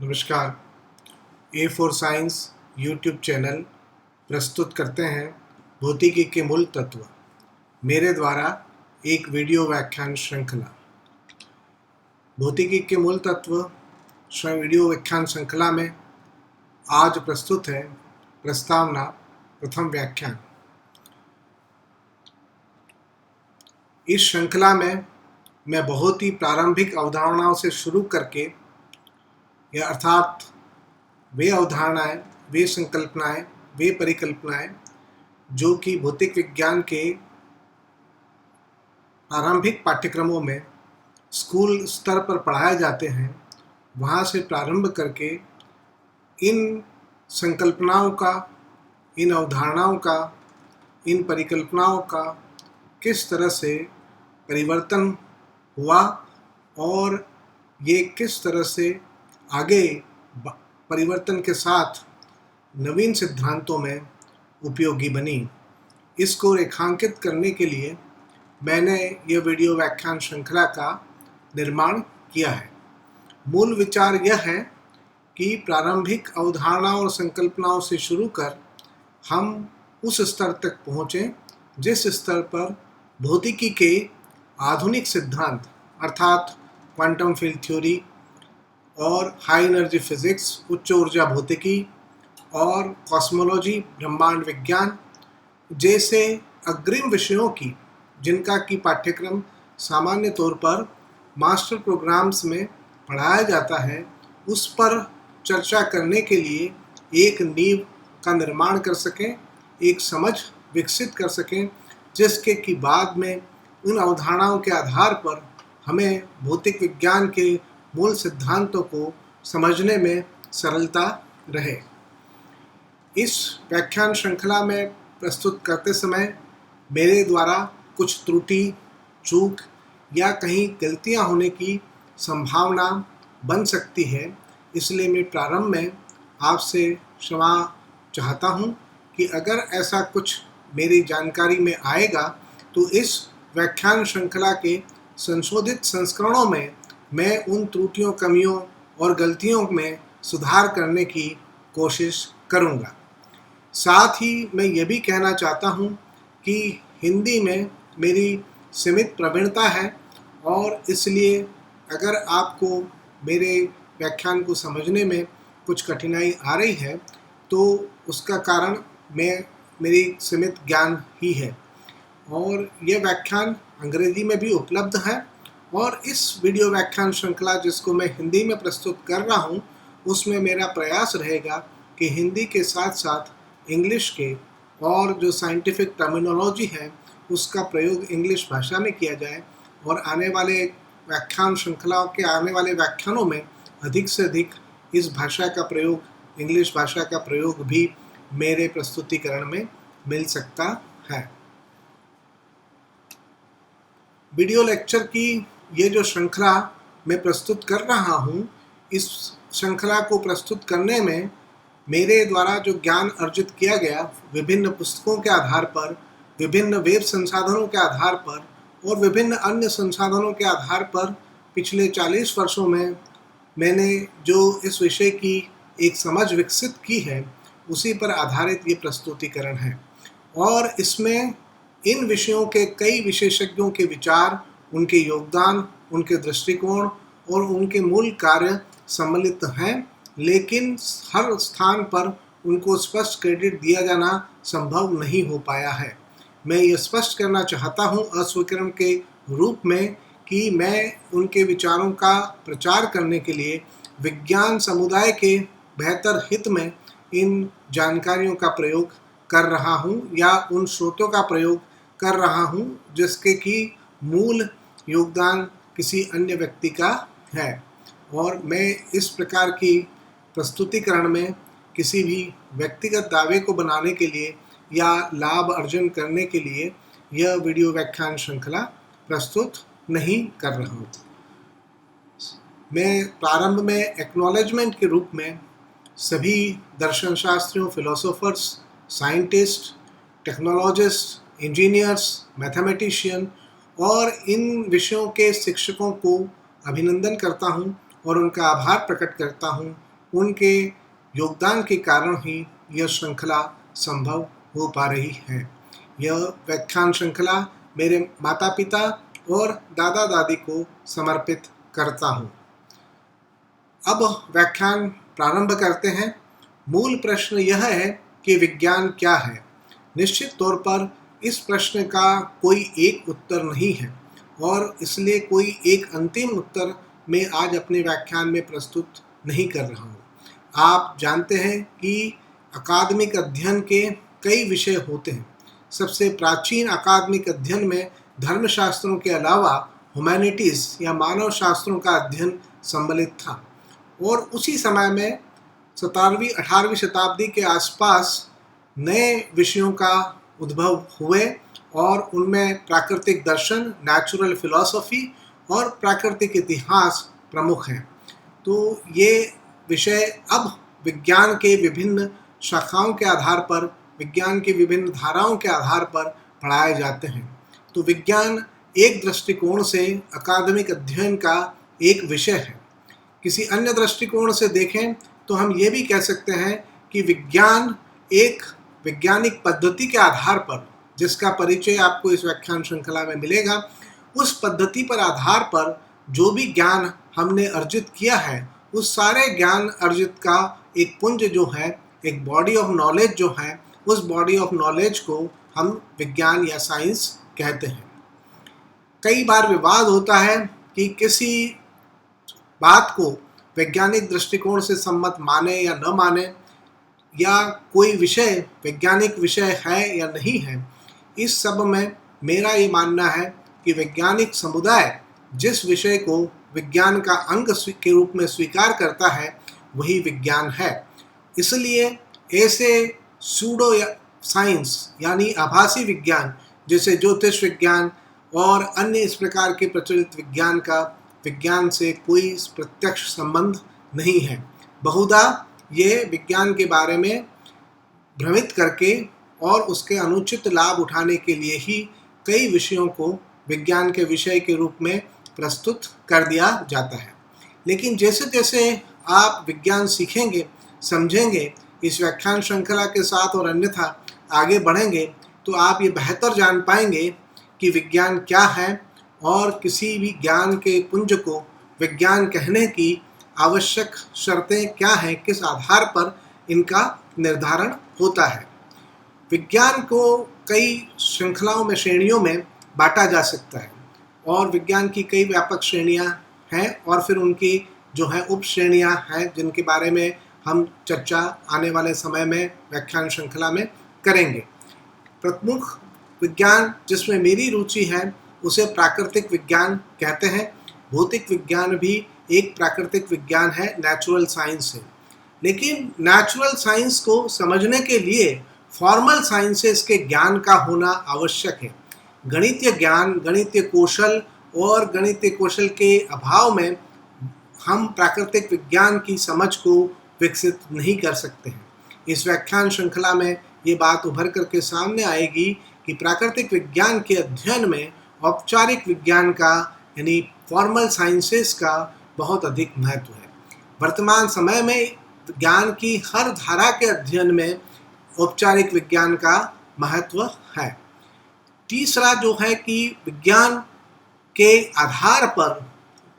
नमस्कार। A for science YouTube channel प्रस्तुत करते हैं भौतिकी के मूल तत्व, मेरे द्वारा एक वीडियो व्याख्यान श्रृंखला। भौतिकी के मूल तत्व वीडियो व्याख्यान श्रृंखला में आज प्रस्तुत है प्रस्तावना प्रथम व्याख्यान। इस श्रृंखला में मैं बहुत ही प्रारंभिक अवधारणाओं से शुरू करके या अर्थात वे अवधारणाएं, वे संकल्पनाएं, वे परिकल्पनाएं जो कि भौतिक विज्ञान के प्रारंभिक पाठ्यक्रमों में स्कूल स्तर पर पढ़ाए जाते हैं, वहाँ से प्रारंभ करके इन संकल्पनाओं का, इन अवधारणाओं का, इन परिकल्पनाओं का किस तरह से परिवर्तन हुआ और ये किस तरह से आगे परिवर्तन के साथ नवीन सिद्धांतों में उपयोगी बनी, इसको रेखांकित करने के लिए मैंने ये वीडियो व्याख्यान श्रृंखला का निर्माण किया है। मूल विचार यह है कि प्रारंभिक अवधारणाओं और संकल्पनाओं से शुरू कर हम उस स्तर तक पहुँचें जिस स्तर पर भौतिकी के आधुनिक सिद्धांत अर्थात क्वांटम फील्ड थ्योरी और हाई एनर्जी फिजिक्स, उच्च ऊर्जा भौतिकी और कॉस्मोलॉजी, ब्रह्मांड विज्ञान जैसे अग्रिम विषयों की, जिनका की पाठ्यक्रम सामान्य तौर पर मास्टर प्रोग्राम्स में पढ़ाया जाता है, उस पर चर्चा करने के लिए एक नींव का निर्माण कर सकें, एक समझ विकसित कर सकें, जिसके कि बाद में उन अवधारणाओं के आधार पर हमें भौतिक विज्ञान के मूल सिद्धांतों को समझने में सरलता रहे। इस व्याख्यान श्रृंखला में प्रस्तुत करते समय मेरे द्वारा कुछ त्रुटि, चूक या कहीं गलतियां होने की संभावना बन सकती है, इसलिए मैं प्रारंभ में आपसे क्षमा चाहता हूं कि अगर ऐसा कुछ मेरी जानकारी में आएगा तो इस व्याख्यान श्रृंखला के संशोधित संस्करणों में मैं उन त्रुटियों, कमियों और गलतियों में सुधार करने की कोशिश करूंगा। साथ ही मैं ये भी कहना चाहता हूं कि हिंदी में मेरी सीमित प्रवीणता है और इसलिए अगर आपको मेरे व्याख्यान को समझने में कुछ कठिनाई आ रही है तो उसका कारण मेरी सीमित ज्ञान ही है। और ये व्याख्यान अंग्रेजी में भी उपलब्ध है और इस वीडियो व्याख्यान श्रृंखला जिसको मैं हिंदी में प्रस्तुत कर रहा हूँ, उसमें मेरा प्रयास रहेगा कि हिंदी के साथ साथ इंग्लिश के और जो साइंटिफिक टर्मिनोलॉजी है उसका प्रयोग इंग्लिश भाषा में किया जाए और आने वाले व्याख्यान श्रृंखलाओं के आने वाले व्याख्यानों में अधिक से अधिक इस भाषा का प्रयोग, इंग्लिश भाषा का प्रयोग भी मेरे प्रस्तुतिकरण में मिल सकता है। वीडियो लेक्चर की ये जो श्रृंखला मैं प्रस्तुत कर रहा हूँ, इस श्रृंखला को प्रस्तुत करने में मेरे द्वारा जो ज्ञान अर्जित किया गया विभिन्न पुस्तकों के आधार पर, विभिन्न वेब संसाधनों के आधार पर और विभिन्न अन्य संसाधनों के आधार पर पिछले 40 वर्षों में मैंने जो इस विषय की एक समझ विकसित की है, उसी पर आधारित ये प्रस्तुतिकरण है और इसमें इन विषयों के कई विशेषज्ञों के विचार, उनके योगदान, उनके दृष्टिकोण और उनके मूल कार्य सम्मिलित हैं, लेकिन हर स्थान पर उनको स्पष्ट क्रेडिट दिया जाना संभव नहीं हो पाया है। मैं ये स्पष्ट करना चाहता हूँ अस्वीकरण के रूप में कि मैं उनके विचारों का प्रचार करने के लिए विज्ञान समुदाय के बेहतर हित में इन जानकारियों का प्रयोग कर रहा हूँ या उन स्रोतों का प्रयोग कर रहा हूँ जिसके कि मूल योगदान किसी अन्य व्यक्ति का है। और मैं इस प्रकार की प्रस्तुतिकरण में किसी भी व्यक्तिगत दावे को बनाने के लिए या लाभ अर्जन करने के लिए यह वीडियो व्याख्यान श्रृंखला प्रस्तुत नहीं कर रहा हूँ। मैं प्रारंभ में एक्नॉलेजमेंट के रूप में सभी दर्शन शास्त्रियों, philosophers, scientist, technologist, engineers, mathematician और इन विषयों के शिक्षकों को अभिनंदन करता हूं और उनका आभार प्रकट करता हूं उनके योगदान के कारण ही यह श्रृंखला संभव हो पा रही है। यह व्याख्यान श्रृंखला मेरे माता पिता और दादा दादी को समर्पित करता हूँ। अब व्याख्यान प्रारंभ करते हैं। मूल प्रश्न यह है कि विज्ञान क्या है। निश्चित तौर पर इस प्रश्न का कोई एक उत्तर नहीं है और इसलिए कोई एक अंतिम उत्तर मैं आज अपने व्याख्यान में प्रस्तुत नहीं कर रहा हूँ। आप जानते हैं कि अकादमिक अध्ययन के कई विषय होते हैं। सबसे प्राचीन अकादमिक अध्ययन में धर्मशास्त्रों के अलावा ह्यूमैनिटीज़ या मानव शास्त्रों का अध्ययन सम्मिलित था और उसी समय में 17वीं-18वीं शताब्दी के आसपास नए विषयों का उद्भव हुए और उनमें प्राकृतिक दर्शन, नेचुरल फिलॉसफी और प्राकृतिक इतिहास प्रमुख हैं। तो ये विषय अब विज्ञान के विभिन्न शाखाओं के आधार पर, विज्ञान की विभिन्न धाराओं के आधार पर पढ़ाए जाते हैं। तो विज्ञान एक दृष्टिकोण से अकादमिक अध्ययन का एक विषय है। किसी अन्य दृष्टिकोण से देखें तो हम ये भी कह सकते हैं कि विज्ञान एक वैज्ञानिक पद्धति के आधार पर, जिसका परिचय आपको इस व्याख्यान श्रृंखला में मिलेगा, उस पद्धति पर आधार पर जो भी ज्ञान हमने अर्जित किया है, उस सारे ज्ञान अर्जित का एक पुंज जो है, एक बॉडी ऑफ नॉलेज जो है, उस बॉडी ऑफ नॉलेज को हम विज्ञान या साइंस कहते हैं। कई बार विवाद होता है कि किसी बात को वैज्ञानिक दृष्टिकोण से सम्मत माने या न माने, या कोई विषय वैज्ञानिक विषय है या नहीं है। इस सब में मेरा ये मानना है कि वैज्ञानिक समुदाय जिस विषय को विज्ञान का अंग के रूप में स्वीकार करता है वही विज्ञान है। इसलिए ऐसे सूडो साइंस यानी आभासी विज्ञान, जैसे ज्योतिष विज्ञान और अन्य इस प्रकार के प्रचलित विज्ञान का विज्ञान से कोई प्रत्यक्ष संबंध नहीं है। बहुधा ये विज्ञान के बारे में भ्रमित करके और उसके अनुचित लाभ उठाने के लिए ही कई विषयों को विज्ञान के विषय के रूप में प्रस्तुत कर दिया जाता है। लेकिन जैसे जैसे आप विज्ञान सीखेंगे, समझेंगे, इस व्याख्यान श्रृंखला के साथ और अन्यथा आगे बढ़ेंगे, तो आप ये बेहतर जान पाएंगे कि विज्ञान क्या है और किसी भी ज्ञान के पुंज को विज्ञान कहने की आवश्यक शर्तें क्या हैं, किस आधार पर इनका निर्धारण होता है। विज्ञान को कई श्रृंखलाओं में, श्रेणियों में बांटा जा सकता है और विज्ञान की कई व्यापक श्रेणियां हैं और फिर उनकी जो है उप श्रेणियां हैं, जिनके बारे में हम चर्चा आने वाले समय में व्याख्यान श्रृंखला में करेंगे। प्रमुख विज्ञान जिसमें मेरी रुचि है उसे प्राकृतिक विज्ञान कहते हैं। भौतिक विज्ञान भी एक प्राकृतिक विज्ञान है, नेचुरल साइंस है। लेकिन नेचुरल साइंस को समझने के लिए फॉर्मल साइंसेस के ज्ञान का होना आवश्यक है। गणितीय ज्ञान, गणितीय कौशल और गणितीय कौशल के अभाव में हम प्राकृतिक विज्ञान की समझ को विकसित नहीं कर सकते हैं। इस व्याख्यान श्रृंखला में ये बात उभर करके सामने आएगी कि प्राकृतिक विज्ञान के अध्ययन में औपचारिक विज्ञान का यानी फॉर्मल साइंसेस का बहुत अधिक महत्व है। वर्तमान समय में ज्ञान की हर धारा के अध्ययन में औपचारिक विज्ञान का महत्व है। तीसरा जो है कि विज्ञान के आधार पर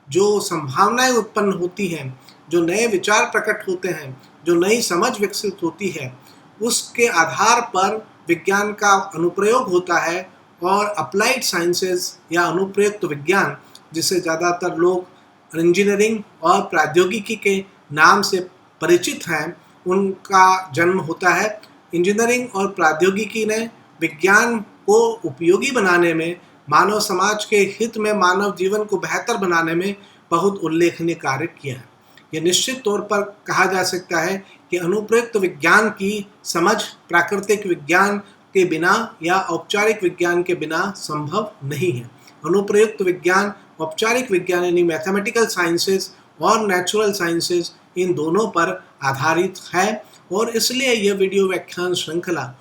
जो संभावनाएं उत्पन्न होती हैं, जो नए विचार प्रकट होते हैं, जो नई समझ विकसित होती है, उसके आधार पर विज्ञान का अनुप्रयोग होता है और अप्लाइड साइंसेस या अनुप्रयुक्त विज्ञान, जिसे ज़्यादातर लोग इंजीनियरिंग और प्रौद्योगिकी के नाम से परिचित हैं, उनका जन्म होता है। इंजीनियरिंग और प्रौद्योगिकी ने विज्ञान को उपयोगी बनाने में, मानव समाज के हित में, मानव जीवन को बेहतर बनाने में बहुत उल्लेखनीय कार्य किया है। यह निश्चित तौर पर कहा जा सकता है कि अनुप्रयुक्त विज्ञान की समझ प्राकृतिक विज्ञान के बिना या औपचारिक विज्ञान के बिना संभव नहीं है। अनुप्रयुक्त विज्ञान औपचारिक विज्ञान यानी मैथमेटिकल साइंसेस और नेचुरल साइंसेस, इन दोनों पर आधारित है और इसलिए यह वीडियो व्याख्यान श्रृंखला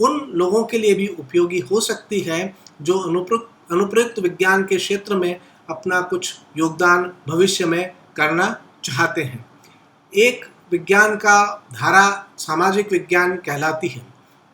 उन लोगों के लिए भी उपयोगी हो सकती है जो अनुप्रयुक्त विज्ञान के क्षेत्र में अपना कुछ योगदान भविष्य में करना चाहते हैं। एक विज्ञान का धारा सामाजिक विज्ञान कहलाती है।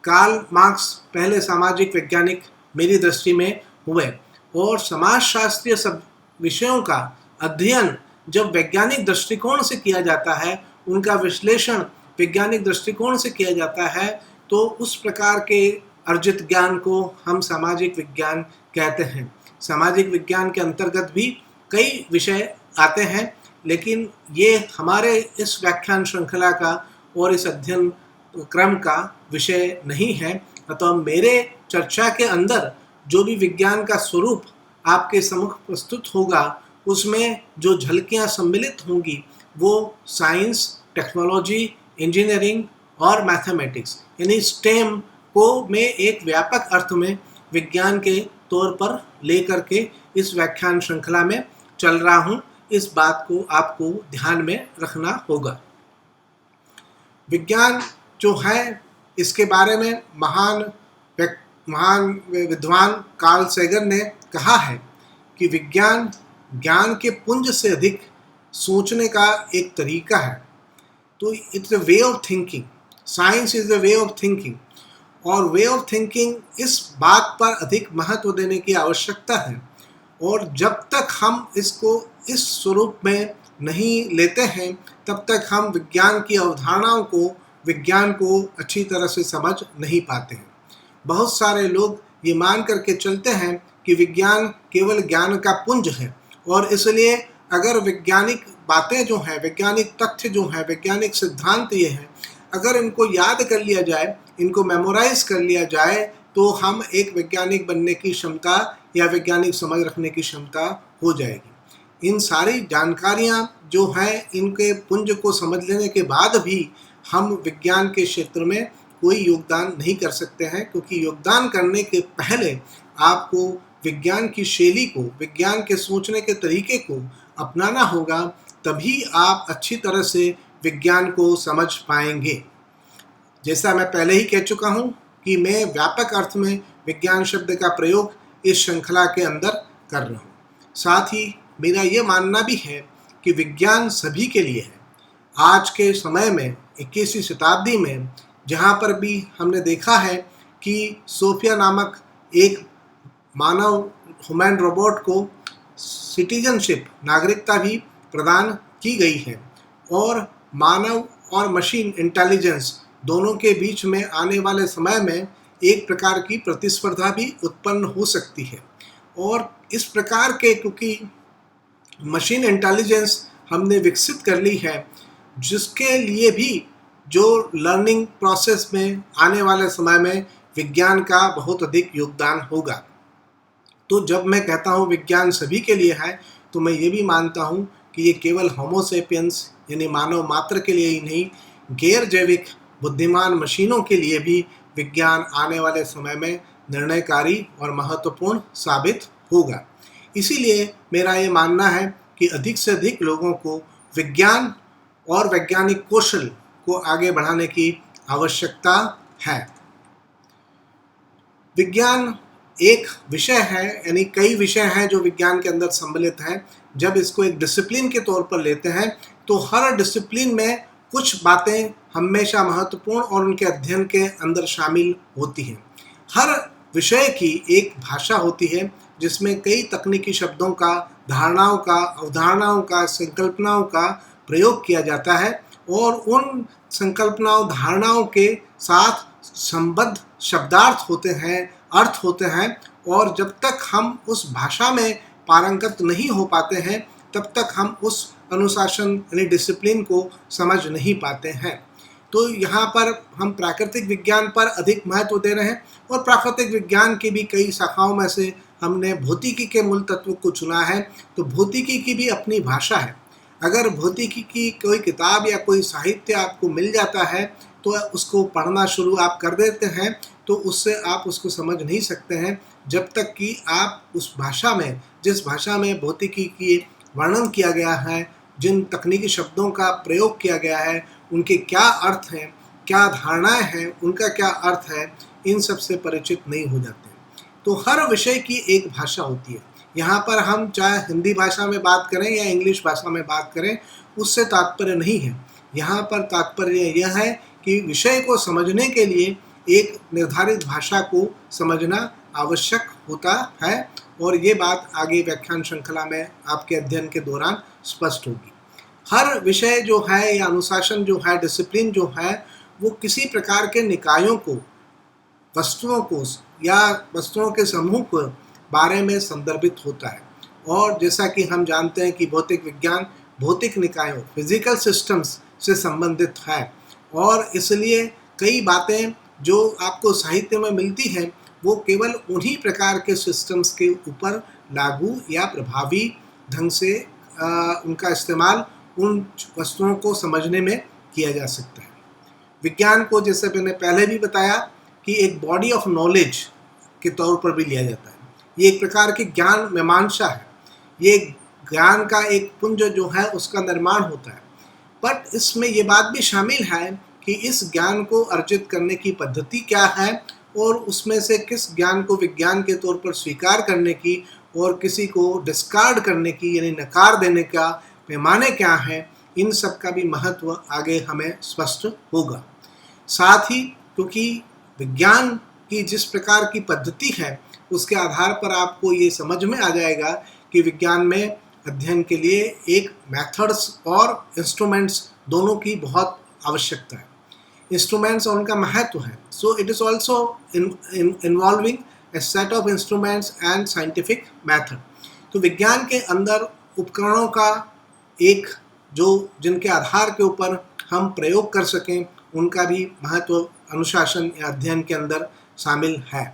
कार्ल मार्क्स पहले सामाजिक वैज्ञानिक मेरी दृष्टि में हुए, और समाजशास्त्रीय सब विषयों का अध्ययन जब वैज्ञानिक दृष्टिकोण से किया जाता है, उनका विश्लेषण वैज्ञानिक दृष्टिकोण से किया जाता है, तो उस प्रकार के अर्जित ज्ञान को हम सामाजिक विज्ञान कहते हैं। सामाजिक विज्ञान के अंतर्गत भी कई विषय आते हैं, लेकिन ये हमारे इस व्याख्यान श्रृंखला का और इस अध्ययन क्रम का विषय नहीं है। अतः मेरे चर्चा के अंदर जो भी विज्ञान का स्वरूप आपके सम्मुख प्रस्तुत होगा, उसमें जो झलकियाँ सम्मिलित होंगी वो साइंस, टेक्नोलॉजी, इंजीनियरिंग और मैथमेटिक्स यानी स्टेम को मैं एक व्यापक अर्थ में विज्ञान के तौर पर लेकर के इस व्याख्यान श्रृंखला में चल रहा हूँ। इस बात को आपको ध्यान में रखना होगा। विज्ञान जो है, इसके बारे में महान विद्वान कार्ल सेगन ने कहा है कि विज्ञान ज्ञान के पुंज से अधिक सोचने का एक तरीका है। तो it's a way of thinking, science is a way of thinking, और वे ऑफ थिंकिंग इस बात पर अधिक महत्व देने की आवश्यकता है। और जब तक हम इसको इस स्वरूप में नहीं लेते हैं, तब तक हम विज्ञान की अवधारणाओं को, विज्ञान को अच्छी तरह से समझ नहीं पाते हैं। बहुत सारे लोग ये मान करके चलते हैं कि विज्ञान केवल ज्ञान का पुंज है, और इसलिए अगर वैज्ञानिक बातें जो हैं, वैज्ञानिक तथ्य जो हैं, वैज्ञानिक सिद्धांत ये हैं, अगर इनको याद कर लिया जाए, इनको मेमोराइज कर लिया जाए, तो हम एक वैज्ञानिक बनने की क्षमता या वैज्ञानिक समझ रखने की क्षमता हो जाएगी। इन सारी जानकारियाँ जो हैं, इनके पुंज को समझ लेने के बाद भी हम विज्ञान के क्षेत्र में कोई योगदान नहीं कर सकते हैं, क्योंकि योगदान करने के पहले आपको विज्ञान की शैली को, विज्ञान के सोचने के तरीके को अपनाना होगा, तभी आप अच्छी तरह से विज्ञान को समझ पाएंगे। जैसा मैं पहले ही कह चुका हूँ कि मैं व्यापक अर्थ में विज्ञान शब्द का प्रयोग इस श्रृंखला के अंदर कर रहा हूँ। साथ ही मेरा ये मानना भी है कि विज्ञान सभी के लिए है। आज के समय में 21वीं शताब्दी में जहाँ पर भी हमने देखा है कि सोफिया नामक एक मानव ह्यूमन रोबोट को सिटीजनशिप, नागरिकता भी प्रदान की गई है, और मानव और मशीन इंटेलिजेंस दोनों के बीच में आने वाले समय में एक प्रकार की प्रतिस्पर्धा भी उत्पन्न हो सकती है। और इस प्रकार के, क्योंकि मशीन इंटेलिजेंस हमने विकसित कर ली है, जिसके लिए भी जो लर्निंग प्रोसेस में आने वाले समय में विज्ञान का बहुत अधिक योगदान होगा। तो जब मैं कहता हूँ विज्ञान सभी के लिए है, तो मैं ये भी मानता हूँ कि ये केवल होमो सेपियंस यानी मानव मात्र के लिए ही नहीं, गैर जैविक बुद्धिमान मशीनों के लिए भी विज्ञान आने वाले समय में निर्णयकारी और महत्वपूर्ण साबित होगा। इसीलिए मेरा ये मानना है कि अधिक से अधिक लोगों को विज्ञान और वैज्ञानिक कौशल को आगे बढ़ाने की आवश्यकता है। विज्ञान एक विषय है, यानी कई विषय हैं जो विज्ञान के अंदर सम्मिलित हैं। जब इसको एक डिसिप्लिन के तौर पर लेते हैं, तो हर डिसिप्लिन में कुछ बातें हमेशा महत्वपूर्ण और उनके अध्ययन के अंदर शामिल होती हैं। हर विषय की एक भाषा होती है, जिसमें कई तकनीकी शब्दों का, धारणाओं का, अवधारणाओं का, संकल्पनाओं का प्रयोग किया जाता है, और उन संकल्पनाओं, धारणाओं के साथ संबद्ध शब्दार्थ होते हैं, अर्थ होते हैं, और जब तक हम उस भाषा में पारंगत नहीं हो पाते हैं, तब तक हम उस अनुशासन यानी डिसिप्लिन को समझ नहीं पाते हैं। तो यहाँ पर हम प्राकृतिक विज्ञान पर अधिक महत्व दे रहे हैं, और प्राकृतिक विज्ञान की भी कई शाखाओं में से हमने भौतिकी के मूल तत्व को चुना है। तो भौतिकी की भी अपनी भाषा है। अगर भौतिकी की कोई किताब या कोई साहित्य आपको मिल जाता है, तो उसको पढ़ना शुरू आप कर देते हैं, तो उससे आप उसको समझ नहीं सकते हैं जब तक कि आप उस भाषा में, जिस भाषा में भौतिकी की वर्णन किया गया है, जिन तकनीकी शब्दों का प्रयोग किया गया है, उनके क्या अर्थ हैं, क्या धारणाएं हैं, उनका क्या अर्थ है, इन सब से परिचित नहीं हो जाते। तो हर विषय की एक भाषा होती है। यहाँ पर हम चाहे हिंदी भाषा में बात करें या इंग्लिश भाषा में बात करें, उससे तात्पर्य नहीं है। यहाँ पर तात्पर्य यह है कि विषय को समझने के लिए एक निर्धारित भाषा को समझना आवश्यक होता है, और ये बात आगे व्याख्यान श्रृंखला में आपके अध्ययन के दौरान स्पष्ट होगी। हर विषय जो है या अनुशासन जो है, डिसिप्लिन जो है, वो किसी प्रकार के निकायों को, वस्तुओं को या वस्तुओं के समूह के बारे में संदर्भित होता है। और जैसा कि हम जानते हैं कि भौतिक विज्ञान भौतिक निकायों, फिजिकल सिस्टम्स से संबंधित है, और इसलिए कई बातें जो आपको साहित्य में मिलती हैं वो केवल उन्हीं प्रकार के सिस्टम्स के ऊपर लागू या प्रभावी ढंग से उनका इस्तेमाल उन वस्तुओं को समझने में किया जा सकता है। विज्ञान को, जैसे मैंने पहले भी बताया, कि एक बॉडी ऑफ नॉलेज के तौर पर भी लिया जाता है। ये एक प्रकार की ज्ञान मीमांसा है, ये ज्ञान का एक पुंज जो है उसका निर्माण होता है। बट इसमें ये बात भी शामिल है कि इस ज्ञान को अर्जित करने की पद्धति क्या है, और उसमें से किस ज्ञान को विज्ञान के तौर पर स्वीकार करने की और किसी को डिस्कार्ड करने की यानी नकार देने का पैमाने क्या है, इन सब का भी महत्व आगे हमें स्पष्ट होगा। साथ ही क्योंकि विज्ञान की जिस प्रकार की पद्धति है उसके आधार पर आपको ये समझ में आ जाएगा कि विज्ञान में अध्ययन के लिए एक मेथड्स और इंस्ट्रूमेंट्स दोनों की बहुत आवश्यकता है। इंस्ट्रूमेंट्स और उनका महत्व है। So it is also involving A set of instruments and scientific method. तो विज्ञान के अंदर उपकरणों का एक जो जिनके आधार के ऊपर हम प्रयोग कर सकें उनका भी महत्व अनुशासन या अध्ययन के अंदर शामिल है।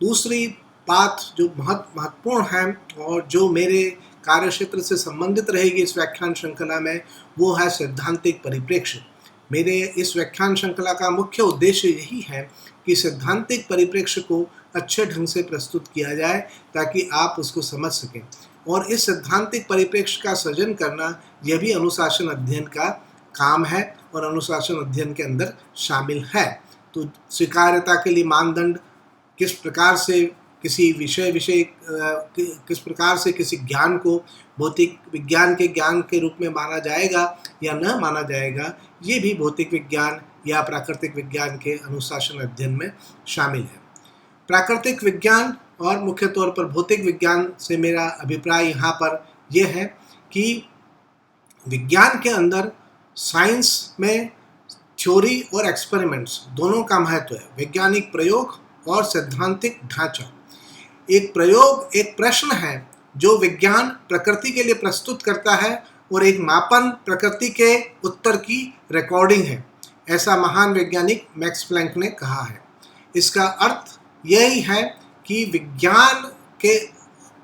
दूसरी बात जो बहुत महत्वपूर्ण है और जो मेरे कार्यक्षेत्र से संबंधित रहेगी इस व्याख्यान श्रृंखला में, वो है सैद्धांतिक परिप्रेक्ष्य। मेरे इस व्याख्यान श्रृंखला का मुख्य उद्देश्य यही है कि सैद्धांतिक परिप्रेक्ष्य को अच्छे ढंग से प्रस्तुत किया जाए ताकि आप उसको समझ सकें, और इस सैद्धांतिक परिप्रेक्ष्य का सृजन करना यह भी अनुशासन अध्ययन का काम है और अनुशासन अध्ययन के अंदर शामिल है। तो स्वीकार्यता के लिए मानदंड, किस प्रकार से किसी किस प्रकार से किसी ज्ञान को भौतिक विज्ञान के ज्ञान के रूप में माना जाएगा या न माना जाएगा, ये भी भौतिक विज्ञान या प्राकृतिक विज्ञान के अनुशासन अध्ययन में शामिल है। प्राकृतिक विज्ञान और मुख्य तौर पर भौतिक विज्ञान से मेरा अभिप्राय यहाँ पर यह है कि विज्ञान के अंदर साइंस में थ्योरी और एक्सपेरिमेंट्स दोनों का महत्व है। वैज्ञानिक प्रयोग और सैद्धांतिक ढांचा। एक प्रयोग एक प्रश्न है जो विज्ञान प्रकृति के लिए प्रस्तुत करता है, और एक मापन प्रकृति के उत्तर की रिकॉर्डिंग है, ऐसा महान वैज्ञानिक मैक्स प्लैंक ने कहा है। इसका अर्थ यही है कि विज्ञान के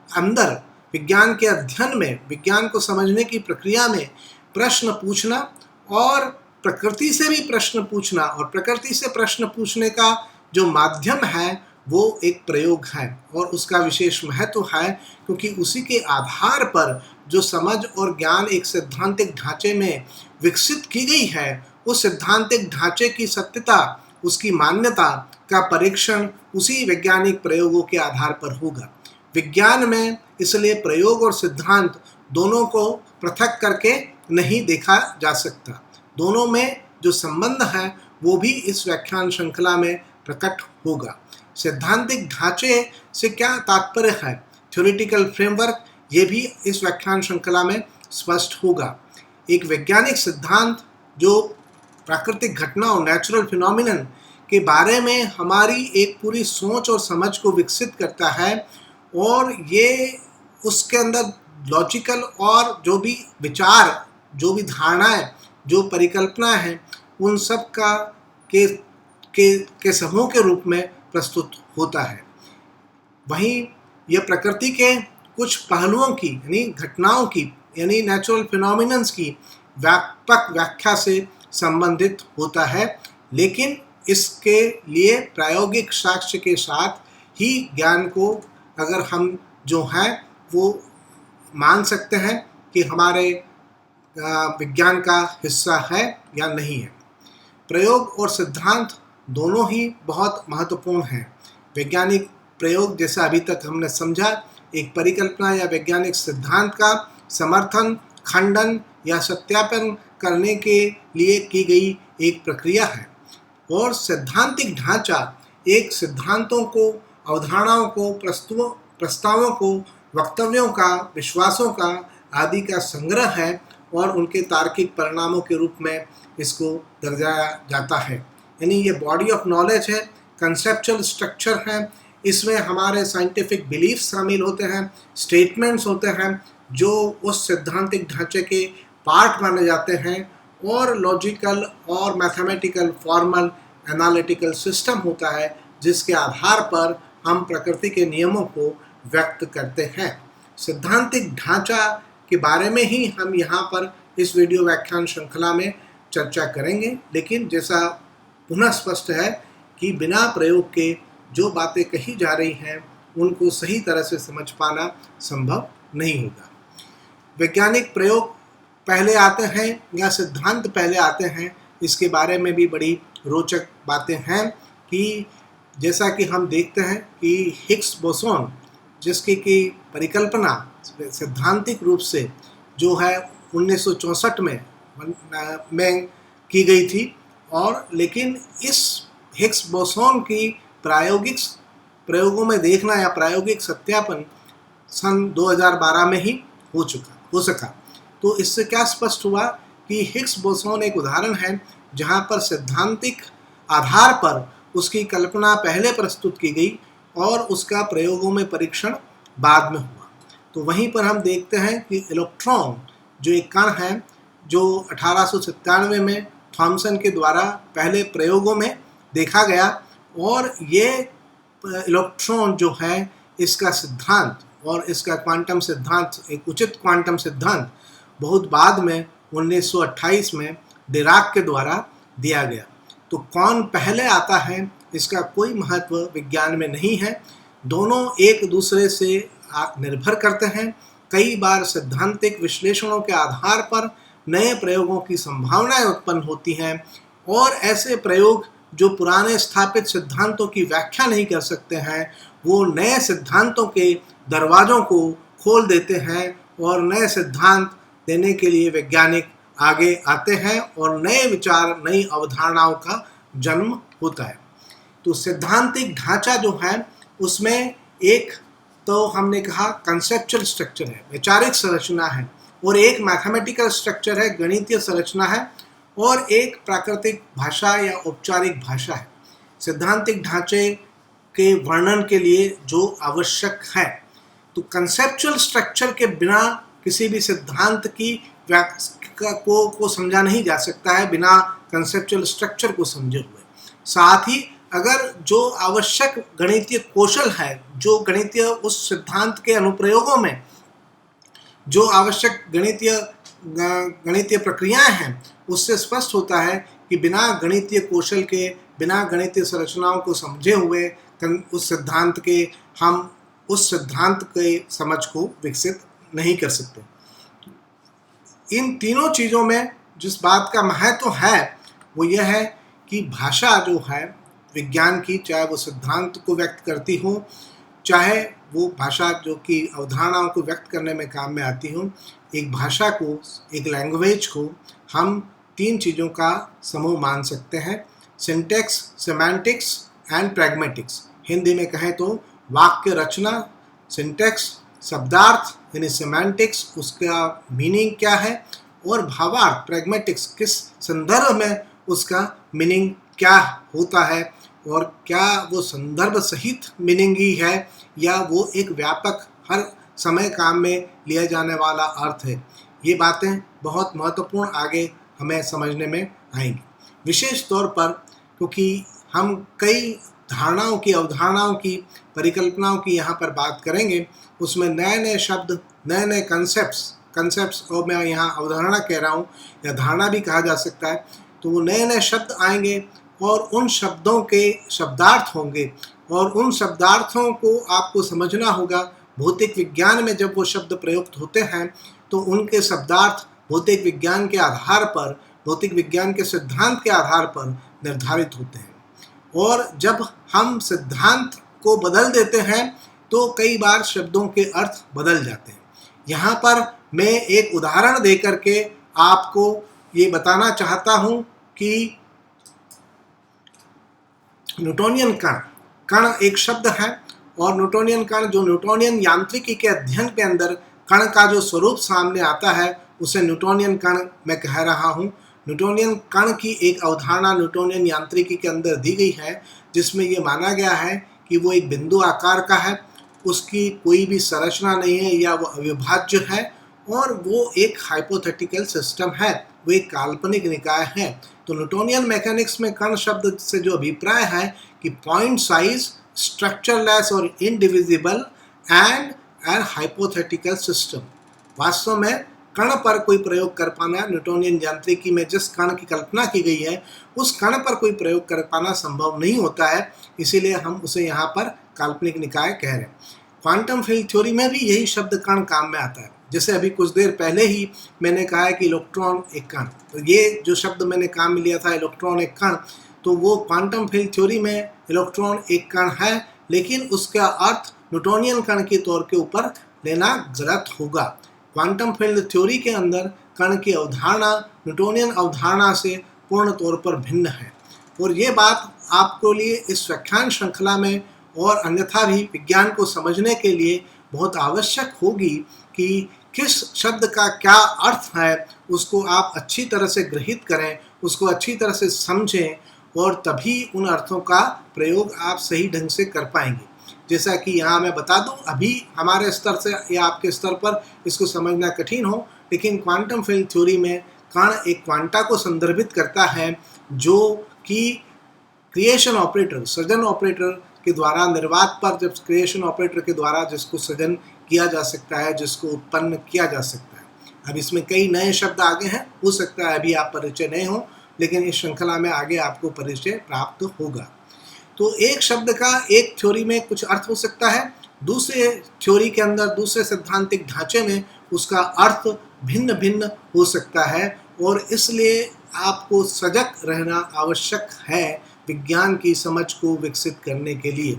अंदर, विज्ञान के अध्ययन में, विज्ञान को समझने की प्रक्रिया में प्रश्न पूछना और प्रकृति से भी प्रश्न पूछना, और प्रकृति से प्रश्न पूछने का जो माध्यम है वो एक प्रयोग है, और उसका विशेष महत्व है क्योंकि उसी के आधार पर जो समझ और ज्ञान एक सैद्धांतिक ढांचे में विकसित की गई है, उस सैद्धांतिक ढांचे की सत्यता, उसकी मान्यता का परीक्षण उसी वैज्ञानिक प्रयोगों के आधार पर होगा। विज्ञान में इसलिए प्रयोग और सिद्धांत दोनों को पृथक करके नहीं देखा जा सकता। दोनों में जो संबंध है वो भी इस व्याख्यान श्रृंखला में प्रकट होगा। सैद्धांतिक ढांचे से क्या तात्पर्य है, थ्योरेटिकल फ्रेमवर्क, ये भी इस व्याख्यान श्रृंखला में स्पष्ट होगा। एक वैज्ञानिक सिद्धांत जो प्राकृतिक घटनाओं, नेचुरल फिनोमिनन के बारे में हमारी एक पूरी सोच और समझ को विकसित करता है, और ये उसके अंदर लॉजिकल और जो भी विचार, जो भी धारणाएं, जो परिकल्पना है, उन सब का के समूह के रूप में प्रस्तुत होता है। वहीं यह प्रकृति के कुछ पहलुओं की यानी घटनाओं की यानी नेचुरल फिनोमिनन्स की व्यापक व्याख्या से संबंधित होता है, लेकिन इसके लिए प्रायोगिक साक्ष्य के साथ ही ज्ञान को अगर हम जो हैं वो मान सकते हैं कि हमारे विज्ञान का हिस्सा है या नहीं है। प्रयोग और सिद्धांत दोनों ही बहुत महत्वपूर्ण हैं। वैज्ञानिक प्रयोग, जैसा अभी तक हमने समझा, एक परिकल्पना या वैज्ञानिक सिद्धांत का समर्थन, खंडन या सत्यापन करने के लिए की गई एक प्रक्रिया है। और सैद्धांतिक ढांचा एक सिद्धांतों को, अवधारणाओं को, प्रस्तावों को, वक्तव्यों का, विश्वासों का आदि का संग्रह है और उनके तार्किक परिणामों के रूप में इसको दर्शाया जाता है। यानी ये बॉडी ऑफ नॉलेज है, कंसेप्चुअल स्ट्रक्चर है। इसमें हमारे साइंटिफिक बिलीफ शामिल होते हैं, स्टेटमेंट्स होते हैं जो उस सैद्धांतिक ढांचे के पार्ट माने जाते हैं, और लॉजिकल और मैथमेटिकल फॉर्मल एनालिटिकल सिस्टम होता है जिसके आधार पर हम प्रकृति के नियमों को व्यक्त करते हैं। सैद्धांतिक ढांचा के बारे में ही हम यहाँ पर इस वीडियो व्याख्यान श्रृंखला में चर्चा करेंगे, लेकिन जैसा पुनः स्पष्ट है कि बिना प्रयोग के जो बातें कही जा रही हैं उनको सही तरह से समझ पाना संभव नहीं होगा। वैज्ञानिक प्रयोग पहले आते हैं या सिद्धांत पहले आते हैं, इसके बारे में भी बड़ी रोचक बातें हैं कि जैसा कि हम देखते हैं कि हिग्स बोसोन, जिसकी की परिकल्पना सैद्धांतिक रूप से जो है 1964 में की गई थी, और लेकिन इस हिग्स बोसोन की प्रायोगिक प्रयोगों में देखना या प्रायोगिक सत्यापन सन 2012 में ही हो सका। तो इससे क्या स्पष्ट हुआ कि हिग्स बोसोन एक उदाहरण है जहां पर सैद्धांतिक आधार पर उसकी कल्पना पहले प्रस्तुत की गई और उसका प्रयोगों में परीक्षण बाद में हुआ। तो वहीं पर हम देखते हैं कि इलेक्ट्रॉन जो एक कण है, जो 1897 में थॉमसन के द्वारा पहले प्रयोगों में देखा गया, और ये इलेक्ट्रॉन जो है इसका सिद्धांत और इसका क्वांटम सिद्धांत, एक उचित क्वांटम सिद्धांत बहुत बाद में 1928 में डिराक के द्वारा दिया गया। तो कौन पहले आता है इसका कोई महत्व विज्ञान में नहीं है, दोनों एक दूसरे से निर्भर करते हैं। कई बार सैद्धांतिक विश्लेषणों के आधार पर नए प्रयोगों की संभावनाएं उत्पन्न होती हैं, और ऐसे प्रयोग जो पुराने स्थापित सिद्धांतों की व्याख्या नहीं कर सकते हैं वो नए सिद्धांतों के दरवाजों को खोल देते हैं, और नए सिद्धांत देने के लिए वैज्ञानिक आगे आते हैं और नए विचार, नई अवधारणाओं का जन्म होता है। तो सैद्धांतिक ढांचा जो है उसमें एक तो हमने कहा कंसेप्चुअल स्ट्रक्चर है, वैचारिक संरचना है, और एक मैथमेटिकल स्ट्रक्चर है, गणितीय संरचना है, और एक प्राकृतिक भाषा या औपचारिक भाषा है। सैद्धांतिक ढांचे के वर्णन के लिए जो आवश्यक है, तो कंसेप्चुअल स्ट्रक्चर के बिना किसी भी सिद्धांत की को समझा नहीं जा सकता है, बिना कंसेप्चुअल स्ट्रक्चर को समझे हुए। साथ ही अगर जो आवश्यक गणितीय कौशल है, जो गणितीय उस सिद्धांत के अनुप्रयोगों में जो आवश्यक गणितीय प्रक्रियाएं हैं, उससे स्पष्ट होता है कि बिना गणितीय कौशल के, बिना गणितीय संरचनाओं को समझे हुए उस सिद्धांत के समझ को विकसित नहीं कर सकते। इन तीनों चीज़ों में जिस बात का महत्व है वो यह है कि भाषा जो है विज्ञान की, चाहे वो सिद्धांत को व्यक्त करती हो, चाहे वो भाषा जो कि अवधारणाओं को व्यक्त करने में काम में आती हो, एक भाषा को, एक लैंग्वेज को हम तीन चीज़ों का समूह मान सकते हैं: syntax, semantics and pragmatics. Hindi में कहें तो वाक्य रचना, सिंटैक्स शब्दार्थ यानी सेमांटिक्स, उसका मीनिंग क्या है, और भावार्थ प्रैग्मेटिक्स, किस संदर्भ में उसका मीनिंग क्या होता है, और क्या वो संदर्भ सहित मीनिंग ही है या वो एक व्यापक हर समय काम में लिया जाने वाला अर्थ है। ये बातें बहुत महत्वपूर्ण आगे हमें समझने में आएंगी, विशेष तौर पर क्योंकि हम कई धारणाओं की, अवधारणाओं की, परिकल्पनाओं की यहाँ पर बात करेंगे। उसमें नए नए शब्द, नए नए कंसेप्ट्स, और मैं यहाँ अवधारणा कह रहा हूँ या धारणा भी कहा जा सकता है, तो वो नए नए शब्द आएंगे और उन शब्दों के शब्दार्थ होंगे, और उन शब्दार्थों को आपको समझना होगा। भौतिक विज्ञान में जब वो शब्द प्रयुक्त होते हैं तो उनके शब्दार्थ भौतिक विज्ञान के आधार पर, भौतिक विज्ञान के सिद्धांत के आधार पर निर्धारित होते हैं, और जब हम सिद्धांत को बदल देते हैं तो कई बार शब्दों के अर्थ बदल जाते हैं। यहाँ पर मैं एक उदाहरण देकर के आपको ये बताना चाहता हूँ कि न्यूटोनियन कण, कण एक शब्द है और न्यूटोनियन कण, जो न्यूटोनियन यांत्रिकी के अध्ययन के अंदर कण का जो स्वरूप सामने आता है उसे न्यूटोनियन कण मैं कह रहा हूँ। न्यूटोनियन कण की एक अवधारणा न्यूटोनियन यांत्रिकी के अंदर दी गई है, जिसमें ये माना गया है कि वो एक बिंदु आकार का है, उसकी कोई भी संरचना नहीं है या वो अविभाज्य है, और वो एक हाइपोथेटिकल सिस्टम है, वो एक काल्पनिक निकाय है। तो न्यूटोनियन मैकेनिक्स में कण शब्द से जो अभिप्राय है कि पॉइंट साइज, स्ट्रक्चरलेस और indivisible and an hypothetical system. वास्तव में कण पर कोई प्रयोग कर पाना, न्यूटोनियन यांत्रिकी में जिस कण की कल्पना की गई है उस कण पर कोई प्रयोग कर पाना संभव नहीं होता है, इसीलिए हम उसे यहाँ पर काल्पनिक निकाय कह रहे हैं। क्वांटम फील्ड थ्योरी में भी यही शब्द कण काम में आता है। जैसे अभी कुछ देर पहले ही मैंने कहा है कि इलेक्ट्रॉन एक कण, तो ये जो शब्द मैंने काम में लिया था इलेक्ट्रॉन एक कण, तो वो क्वांटम फील्ड थ्योरी में इलेक्ट्रॉन एक कण है, लेकिन उसका अर्थ न्यूटोनियन कण के तौर के ऊपर लेना गलत होगा। क्वांटम फील्ड थ्योरी के अंदर कण की अवधारणा न्यूटोनियन अवधारणा से पूर्ण तौर पर भिन्न है, और ये बात आपको लिए इस व्याख्यान श्रृंखला में और अन्यथा भी विज्ञान को समझने के लिए बहुत आवश्यक होगी कि किस शब्द का क्या अर्थ है उसको आप अच्छी तरह से ग्रहित करें, उसको अच्छी तरह से समझें, और तभी उन अर्थों का प्रयोग आप सही ढंग से कर पाएंगे। जैसा कि यहाँ मैं बता दूँ, अभी हमारे स्तर से या आपके स्तर पर इसको समझना कठिन हो, लेकिन क्वांटम फील्ड थ्योरी में कण एक क्वांटा को संदर्भित करता है जो कि क्रिएशन ऑपरेटर, सृजन ऑपरेटर के द्वारा निर्वात पर, जब क्रिएशन ऑपरेटर के द्वारा जिसको सृजन किया जा सकता है, जिसको उत्पन्न किया जा सकता है। अब इसमें कई नए शब्द आगे हैं, हो सकता है अभी आप परिचय नहीं हो, लेकिन इस श्रृंखला में आगे आपको परिचय प्राप्त होगा। तो एक शब्द का एक थ्योरी में कुछ अर्थ हो सकता है, दूसरे थ्योरी के अंदर, दूसरे सैद्धांतिक ढांचे में उसका अर्थ भिन्न भिन्न हो सकता है, और इसलिए आपको सजग रहना आवश्यक है विज्ञान की समझ को विकसित करने के लिए।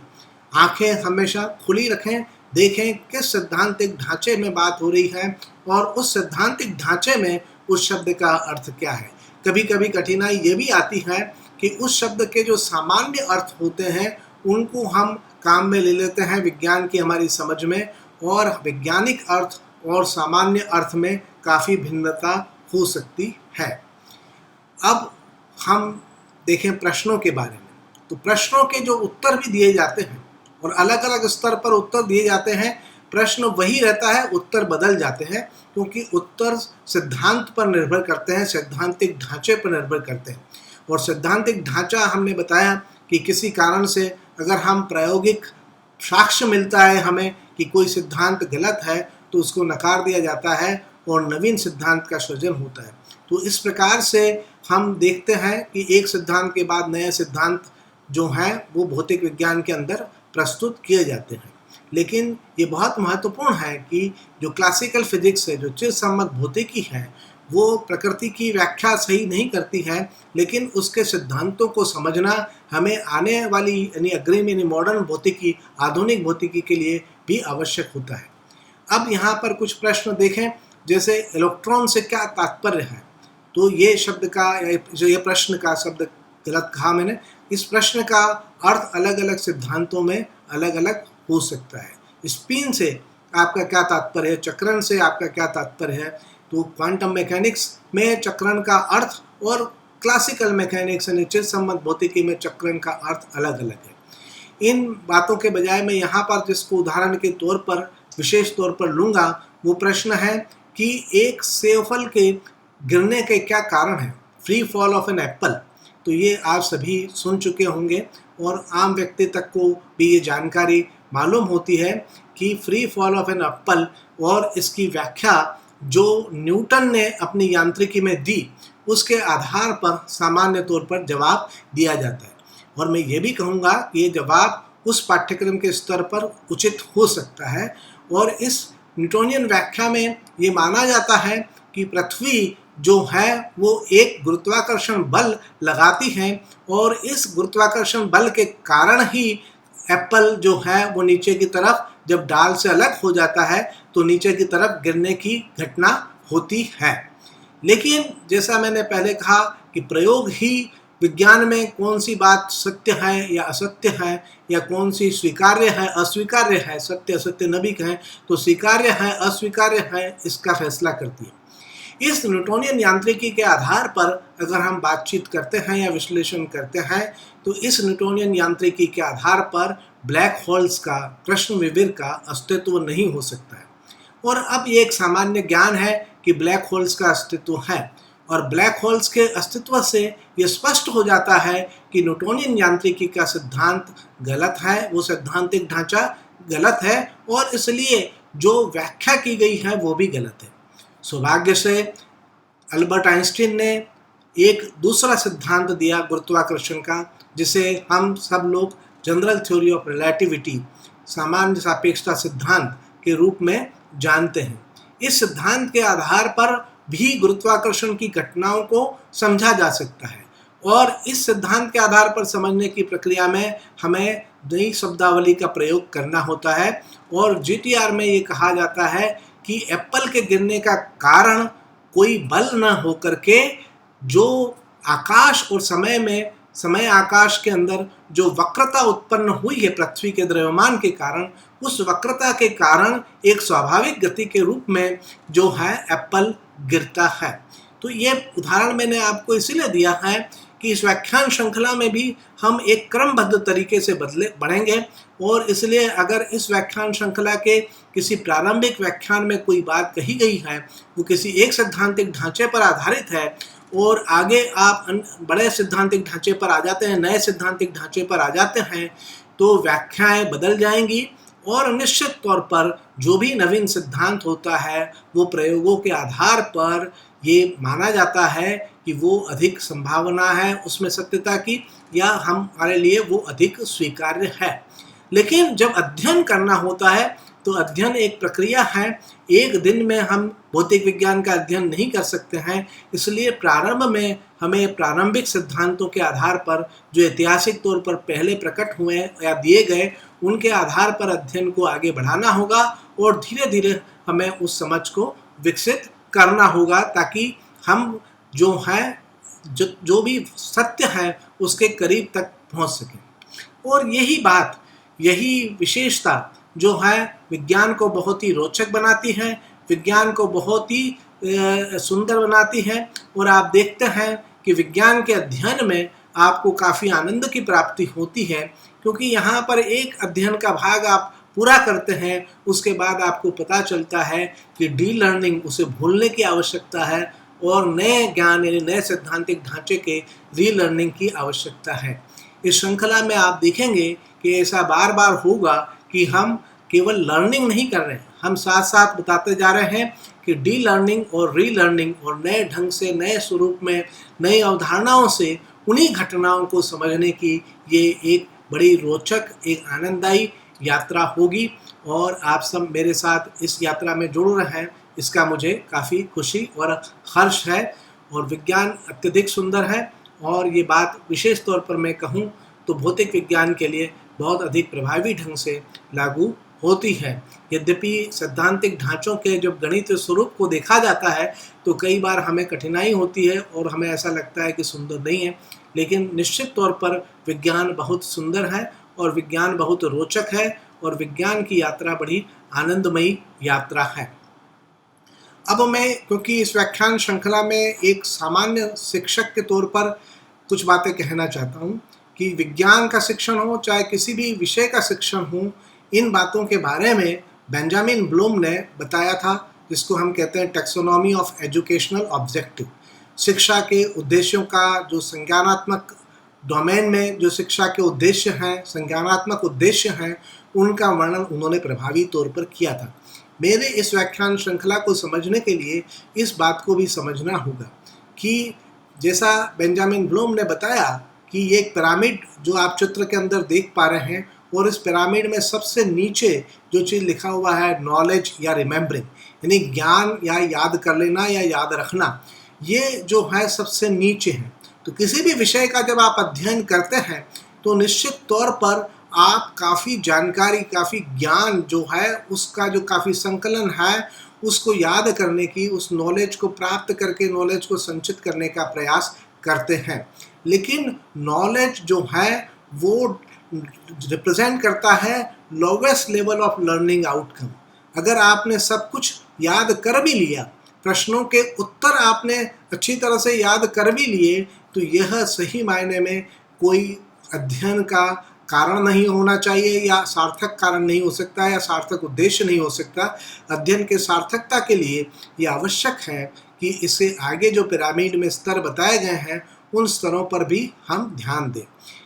आंखें हमेशा खुली रखें, देखें किस सैद्धांतिक ढांचे में बात हो रही है और उस सैद्धांतिक ढांचे में उस शब्द का अर्थ क्या है। कभी कभी कठिनाई ये भी आती है कि उस शब्द के जो सामान्य अर्थ होते हैं उनको हम काम में ले लेते हैं विज्ञान की हमारी समझ में, और वैज्ञानिक अर्थ और सामान्य अर्थ में काफ़ी भिन्नता हो सकती है। अब हम देखें प्रश्नों के बारे में, तो प्रश्नों के जो उत्तर भी दिए जाते हैं और अलग अलग स्तर पर उत्तर दिए जाते हैं, प्रश्न वही रहता है, उत्तर बदल जाते हैं, क्योंकि उत्तर सिद्धांत पर निर्भर करते हैं, सैद्धांतिक ढांचे पर निर्भर करते हैं। और सैद्धांतिक ढांचा हमने बताया कि किसी कारण से अगर हम प्रायोगिक साक्ष्य मिलता है हमें कि कोई सिद्धांत गलत है, तो उसको नकार दिया जाता है और नवीन सिद्धांत का सृजन होता है। तो इस प्रकार से हम देखते हैं कि एक सिद्धांत के बाद नए सिद्धांत जो हैं वो भौतिक विज्ञान के अंदर प्रस्तुत किए जाते हैं। लेकिन ये बहुत महत्वपूर्ण है कि जो क्लासिकल फिजिक्स है, जो चिरसम्मत भौतिकी है, वो प्रकृति की व्याख्या सही नहीं करती है, लेकिन उसके सिद्धांतों को समझना हमें आने वाली यानी अग्रिम यानी मॉडर्न भौतिकी, आधुनिक भौतिकी के लिए भी आवश्यक होता है। अब यहाँ पर कुछ प्रश्न देखें, जैसे इलेक्ट्रॉन से क्या तात्पर्य है। तो ये शब्द का, जो ये प्रश्न का शब्द गलत कहा मैंने, इस प्रश्न का अर्थ अलग अलग सिद्धांतों में अलग अलग हो सकता है। स्पिन से आपका क्या तात्पर्य है, चक्रण से आपका क्या तात्पर्य है। तो क्वांटम मैकेनिक्स में चक्रण का अर्थ और क्लासिकल मैकेनिक्स यानी चिरसम्मत भौतिकी में चक्रण का अर्थ अलग अलग है। इन बातों के बजाय मैं यहाँ पर जिसको उदाहरण के तौर पर विशेष तौर पर लूँगा, वो प्रश्न है कि एक सेवफल के गिरने के क्या कारण है, free fall of an apple. तो ये आप सभी सुन चुके होंगे और आम व्यक्ति तक को भी ये जानकारी मालूम होती है कि free fall of an apple और इसकी व्याख्या जो न्यूटन ने अपनी यांत्रिकी में दी, उसके आधार पर सामान्य तौर पर जवाब दिया जाता है। और मैं ये भी कहूँगा कि ये जवाब उस पाठ्यक्रम के स्तर पर उचित हो सकता है। और इस न्यूटोनियन व्याख्या में ये माना जाता है कि पृथ्वी जो है वो एक गुरुत्वाकर्षण बल लगाती है, और इस गुरुत्वाकर्षण बल के कारण ही एप्पल जो है वो नीचे की तरफ, जब डाल से अलग हो जाता है तो नीचे की तरफ गिरने की घटना होती है। लेकिन जैसा मैंने पहले कहा कि प्रयोग ही विज्ञान में कौन सी बात सत्य है या असत्य है, या कौन सी स्वीकार्य है अस्वीकार्य है, सत्य असत्य न भी कहें तो स्वीकार्य है अस्वीकार्य है, इसका फैसला करती है। इस न्यूटोनियन यांत्रिकी के आधार पर अगर हम बातचीत करते हैं या विश्लेषण करते हैं तो इस न्यूटोनियन यांत्रिकी के आधार पर ब्लैक होल्स का, कृष्ण विवर का अस्तित्व नहीं हो सकता है। और अब ये एक सामान्य ज्ञान है कि ब्लैक होल्स का अस्तित्व है, और ब्लैक होल्स के अस्तित्व से ये स्पष्ट हो जाता है कि न्यूटोनियन यांत्रिकी का सिद्धांत गलत है, वो सैद्धांतिक ढांचा गलत है, और इसलिए जो व्याख्या की गई है वो भी गलत है। सौभाग्य से अल्बर्ट आइंस्टीन ने एक दूसरा सिद्धांत दिया गुरुत्वाकर्षण का, जिसे हम सब लोग जनरल थ्योरी ऑफ रिलेटिविटी, सामान्य सापेक्षता सिद्धांत के रूप में जानते हैं। इस सिद्धांत के आधार पर भी गुरुत्वाकर्षण की घटनाओं को समझा जा सकता है, और इस सिद्धांत के आधार पर समझने की प्रक्रिया में हमें नई शब्दावली का प्रयोग करना होता है। और जीटीआर में ये कहा जाता है कि एप्पल के गिरने का कारण कोई बल न होकर के जो आकाश और समय आकाश के अंदर जो वक्रता उत्पन्न हुई है पृथ्वी के द्रव्यमान के कारण, उस वक्रता के कारण एक स्वाभाविक गति के रूप में जो है एप्पल गिरता है। तो ये उदाहरण मैंने आपको इसीलिए दिया है कि इस व्याख्यान श्रृंखला में भी हम एक क्रमबद्ध तरीके से बढ़ेंगे, और इसलिए अगर इस व्याख्यान श्रृंखला के किसी प्रारंभिक व्याख्यान में कोई बात कही गई है वो किसी एक सैद्धांतिक ढांचे पर आधारित है, और आगे आप बड़े सैद्धांतिक ढांचे पर आ जाते हैं, नए सैद्धांतिक ढांचे पर आ जाते हैं, तो व्याख्याएं बदल जाएंगी, और निश्चित तौर पर जो भी नवीन सिद्धांत होता है वो प्रयोगों के आधार पर ये माना जाता है कि वो अधिक संभावना है उसमें सत्यता की, या हमारे लिए वो अधिक स्वीकार्य है। लेकिन जब अध्ययन करना होता है तो अध्ययन एक प्रक्रिया है, एक दिन में हम भौतिक विज्ञान का अध्ययन नहीं कर सकते हैं। इसलिए प्रारंभ में हमें प्रारंभिक सिद्धांतों के आधार पर जो ऐतिहासिक तौर पर पहले प्रकट हुए या दिए गए उनके आधार पर अध्ययन को आगे बढ़ाना होगा, और धीरे धीरे हमें उस समझ को विकसित करना होगा ताकि हम जो है जो भी सत्य है उसके करीब तक पहुंच सकें। और यही विशेषता जो है विज्ञान को बहुत ही रोचक बनाती है, विज्ञान को बहुत ही सुंदर बनाती है। और आप देखते हैं कि विज्ञान के अध्ययन में आपको काफ़ी आनंद की प्राप्ति होती है, क्योंकि यहाँ पर एक अध्ययन का भाग आप पूरा करते हैं, उसके बाद आपको पता चलता है कि डी लर्निंग, उसे भूलने की आवश्यकता है, और नए ज्ञान यानी नए सैद्धांतिक ढांचे के री लर्निंग की आवश्यकता है। इस श्रृंखला में आप देखेंगे कि ऐसा बार बार होगा कि हम केवल लर्निंग नहीं कर रहे हैं, हम साथ साथ बताते जा रहे हैं कि डी लर्निंग और री लर्निंग, और नए ढंग से, नए स्वरूप में, नई अवधारणाओं से उन्हीं घटनाओं को समझने की ये एक बड़ी रोचक, एक आनंददायी यात्रा होगी। और आप सब मेरे साथ इस यात्रा में जुड़ रहे हैं, इसका मुझे काफ़ी खुशी और हर्ष है। और विज्ञान अत्यधिक सुंदर है, और ये बात विशेष तौर पर मैं कहूँ तो भौतिक विज्ञान के लिए बहुत अधिक प्रभावी ढंग से लागू होती है। यद्यपि सैद्धांतिक ढांचों के जब गणितीय स्वरूप को देखा जाता है तो कई बार हमें कठिनाई होती है और हमें ऐसा लगता है कि सुंदर नहीं है, लेकिन निश्चित तौर पर विज्ञान बहुत सुंदर है और विज्ञान बहुत रोचक है, और विज्ञान की यात्रा बड़ी आनंदमयी यात्रा है। अब मैं, क्योंकि इस व्याख्यान श्रृंखला में एक सामान्य शिक्षक के तौर पर कुछ बातें कहना चाहता हूँ कि विज्ञान का शिक्षण हो चाहे किसी भी विषय का शिक्षण हो, इन बातों के बारे में बेंजामिन ब्लूम ने बताया था, जिसको हम कहते हैं टैक्सोनॉमी ऑफ एजुकेशनल ऑब्जेक्टिव। शिक्षा के उद्देश्यों का, जो संज्ञानात्मक डोमेन में जो शिक्षा के उद्देश्य हैं, संज्ञानात्मक उद्देश्य हैं, उनका वर्णन उन्होंने प्रभावी तौर पर किया था। मेरे इस व्याख्यान श्रृंखला को समझने के लिए इस बात को भी समझना होगा कि जैसा बेंजामिन ब्लूम ने बताया कि ये एक पिरामिड जो आप चित्र के अंदर देख पा रहे हैं, और इस पिरामिड में सबसे नीचे जो चीज़ लिखा हुआ है नॉलेज या रिमेम्बरिंग, यानी ज्ञान या याद कर लेना या याद रखना, ये जो है सबसे नीचे है। तो किसी भी विषय का जब आप अध्ययन करते हैं तो निश्चित तौर पर आप काफ़ी जानकारी, काफ़ी ज्ञान जो है उसका जो काफ़ी संकलन है उसको याद करने की, उस नॉलेज को प्राप्त करके नॉलेज को संचित करने का प्रयास करते हैं। लेकिन नॉलेज जो है वो रिप्रेजेंट करता है lowest level of learning outcome. अगर आपने सब कुछ याद कर भी लिया, प्रश्नों के उत्तर आपने अच्छी तरह से याद कर भी लिए, तो यह सही मायने में कोई अध्ययन का कारण नहीं होना चाहिए, या सार्थक कारण नहीं हो सकता, या सार्थक उद्देश्य नहीं हो सकता। अध्ययन के सार्थकता के लिए यह आवश्यक है कि इससे आगे जो पिरामिड में स्तर बताए गए हैं उन स्तरों पर भी हम ध्यान दें।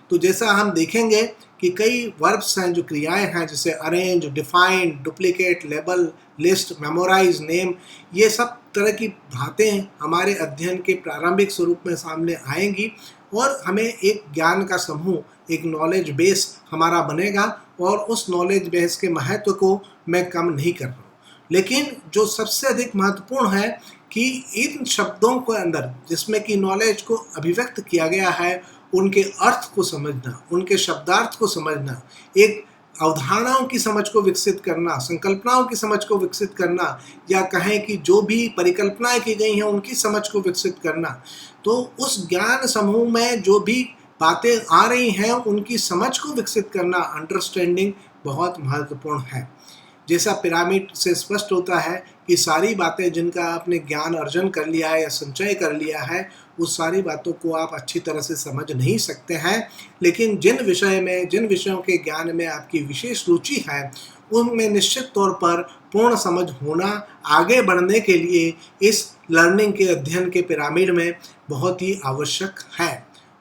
तो जैसा हम देखेंगे कि कई वर्ब्स हैं, जो क्रियाएं हैं, जैसे arrange, define, duplicate, label, list, memorize, name, ये सब तरह की बातें हमारे अध्ययन के प्रारंभिक स्वरूप में सामने आएंगी और हमें एक ज्ञान का समूह, एक नॉलेज बेस हमारा बनेगा। और उस नॉलेज बेस के महत्व को मैं कम नहीं कर रहा हूँ, लेकिन जो सबसे अधिक महत्वपूर्ण है कि इन शब्दों के अंदर जिसमें कि नॉलेज को अभिव्यक्त किया गया है, उनके अर्थ को समझना, उनके शब्दार्थ को समझना, एक अवधारणाओं की समझ को विकसित करना, संकल्पनाओं की समझ को विकसित करना, या कहें कि जो भी परिकल्पनाएं की गई हैं उनकी समझ को विकसित करना। तो उस ज्ञान समूह में जो भी बातें आ रही हैं उनकी समझ को विकसित करना, अंडरस्टैंडिंग, बहुत महत्वपूर्ण है। जैसा पिरामिड से स्पष्ट होता है कि सारी बातें जिनका आपने ज्ञान अर्जन कर लिया है या संचय कर लिया है, उस सारी बातों को आप अच्छी तरह से समझ नहीं सकते हैं, लेकिन जिन विषयों के ज्ञान में आपकी विशेष रुचि है, उनमें निश्चित तौर पर पूर्ण समझ होना आगे बढ़ने के लिए इस लर्निंग के अध्ययन के पिरामिड में बहुत ही आवश्यक है।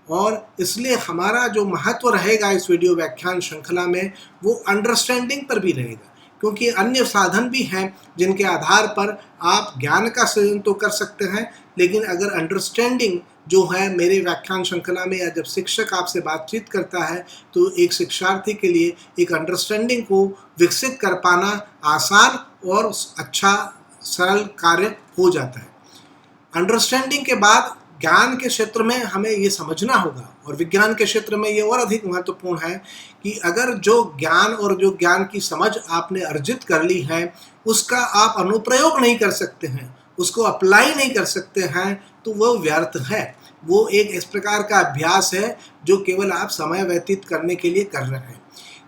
और इसलिए हमारा जो महत्व रहेगा इस वीडियो व्याख्यान श्रृंखला में, वो अंडरस्टैंडिंग पर भी रहेगा, क्योंकि अन्य साधन भी हैं जिनके आधार पर आप ज्ञान का सृजन तो कर सकते हैं, लेकिन अगर अंडरस्टैंडिंग जो है मेरे व्याख्यान श्रृंखला में, या जब शिक्षक आपसे बातचीत करता है, तो एक शिक्षार्थी के लिए एक अंडरस्टैंडिंग को विकसित कर पाना आसान और अच्छा सरल कार्य हो जाता है। अंडरस्टैंडिंग के बाद ज्ञान के क्षेत्र में हमें ये समझना होगा, और विज्ञान के क्षेत्र में ये और अधिक महत्वपूर्ण है कि अगर जो ज्ञान और जो ज्ञान की समझ आपने अर्जित कर ली है उसका आप अनुप्रयोग नहीं कर सकते हैं, उसको अप्लाई नहीं कर सकते हैं, तो वो व्यर्थ है। वो एक इस प्रकार का अभ्यास है जो केवल आप समय व्यतीत करने के लिए कर रहे हैं।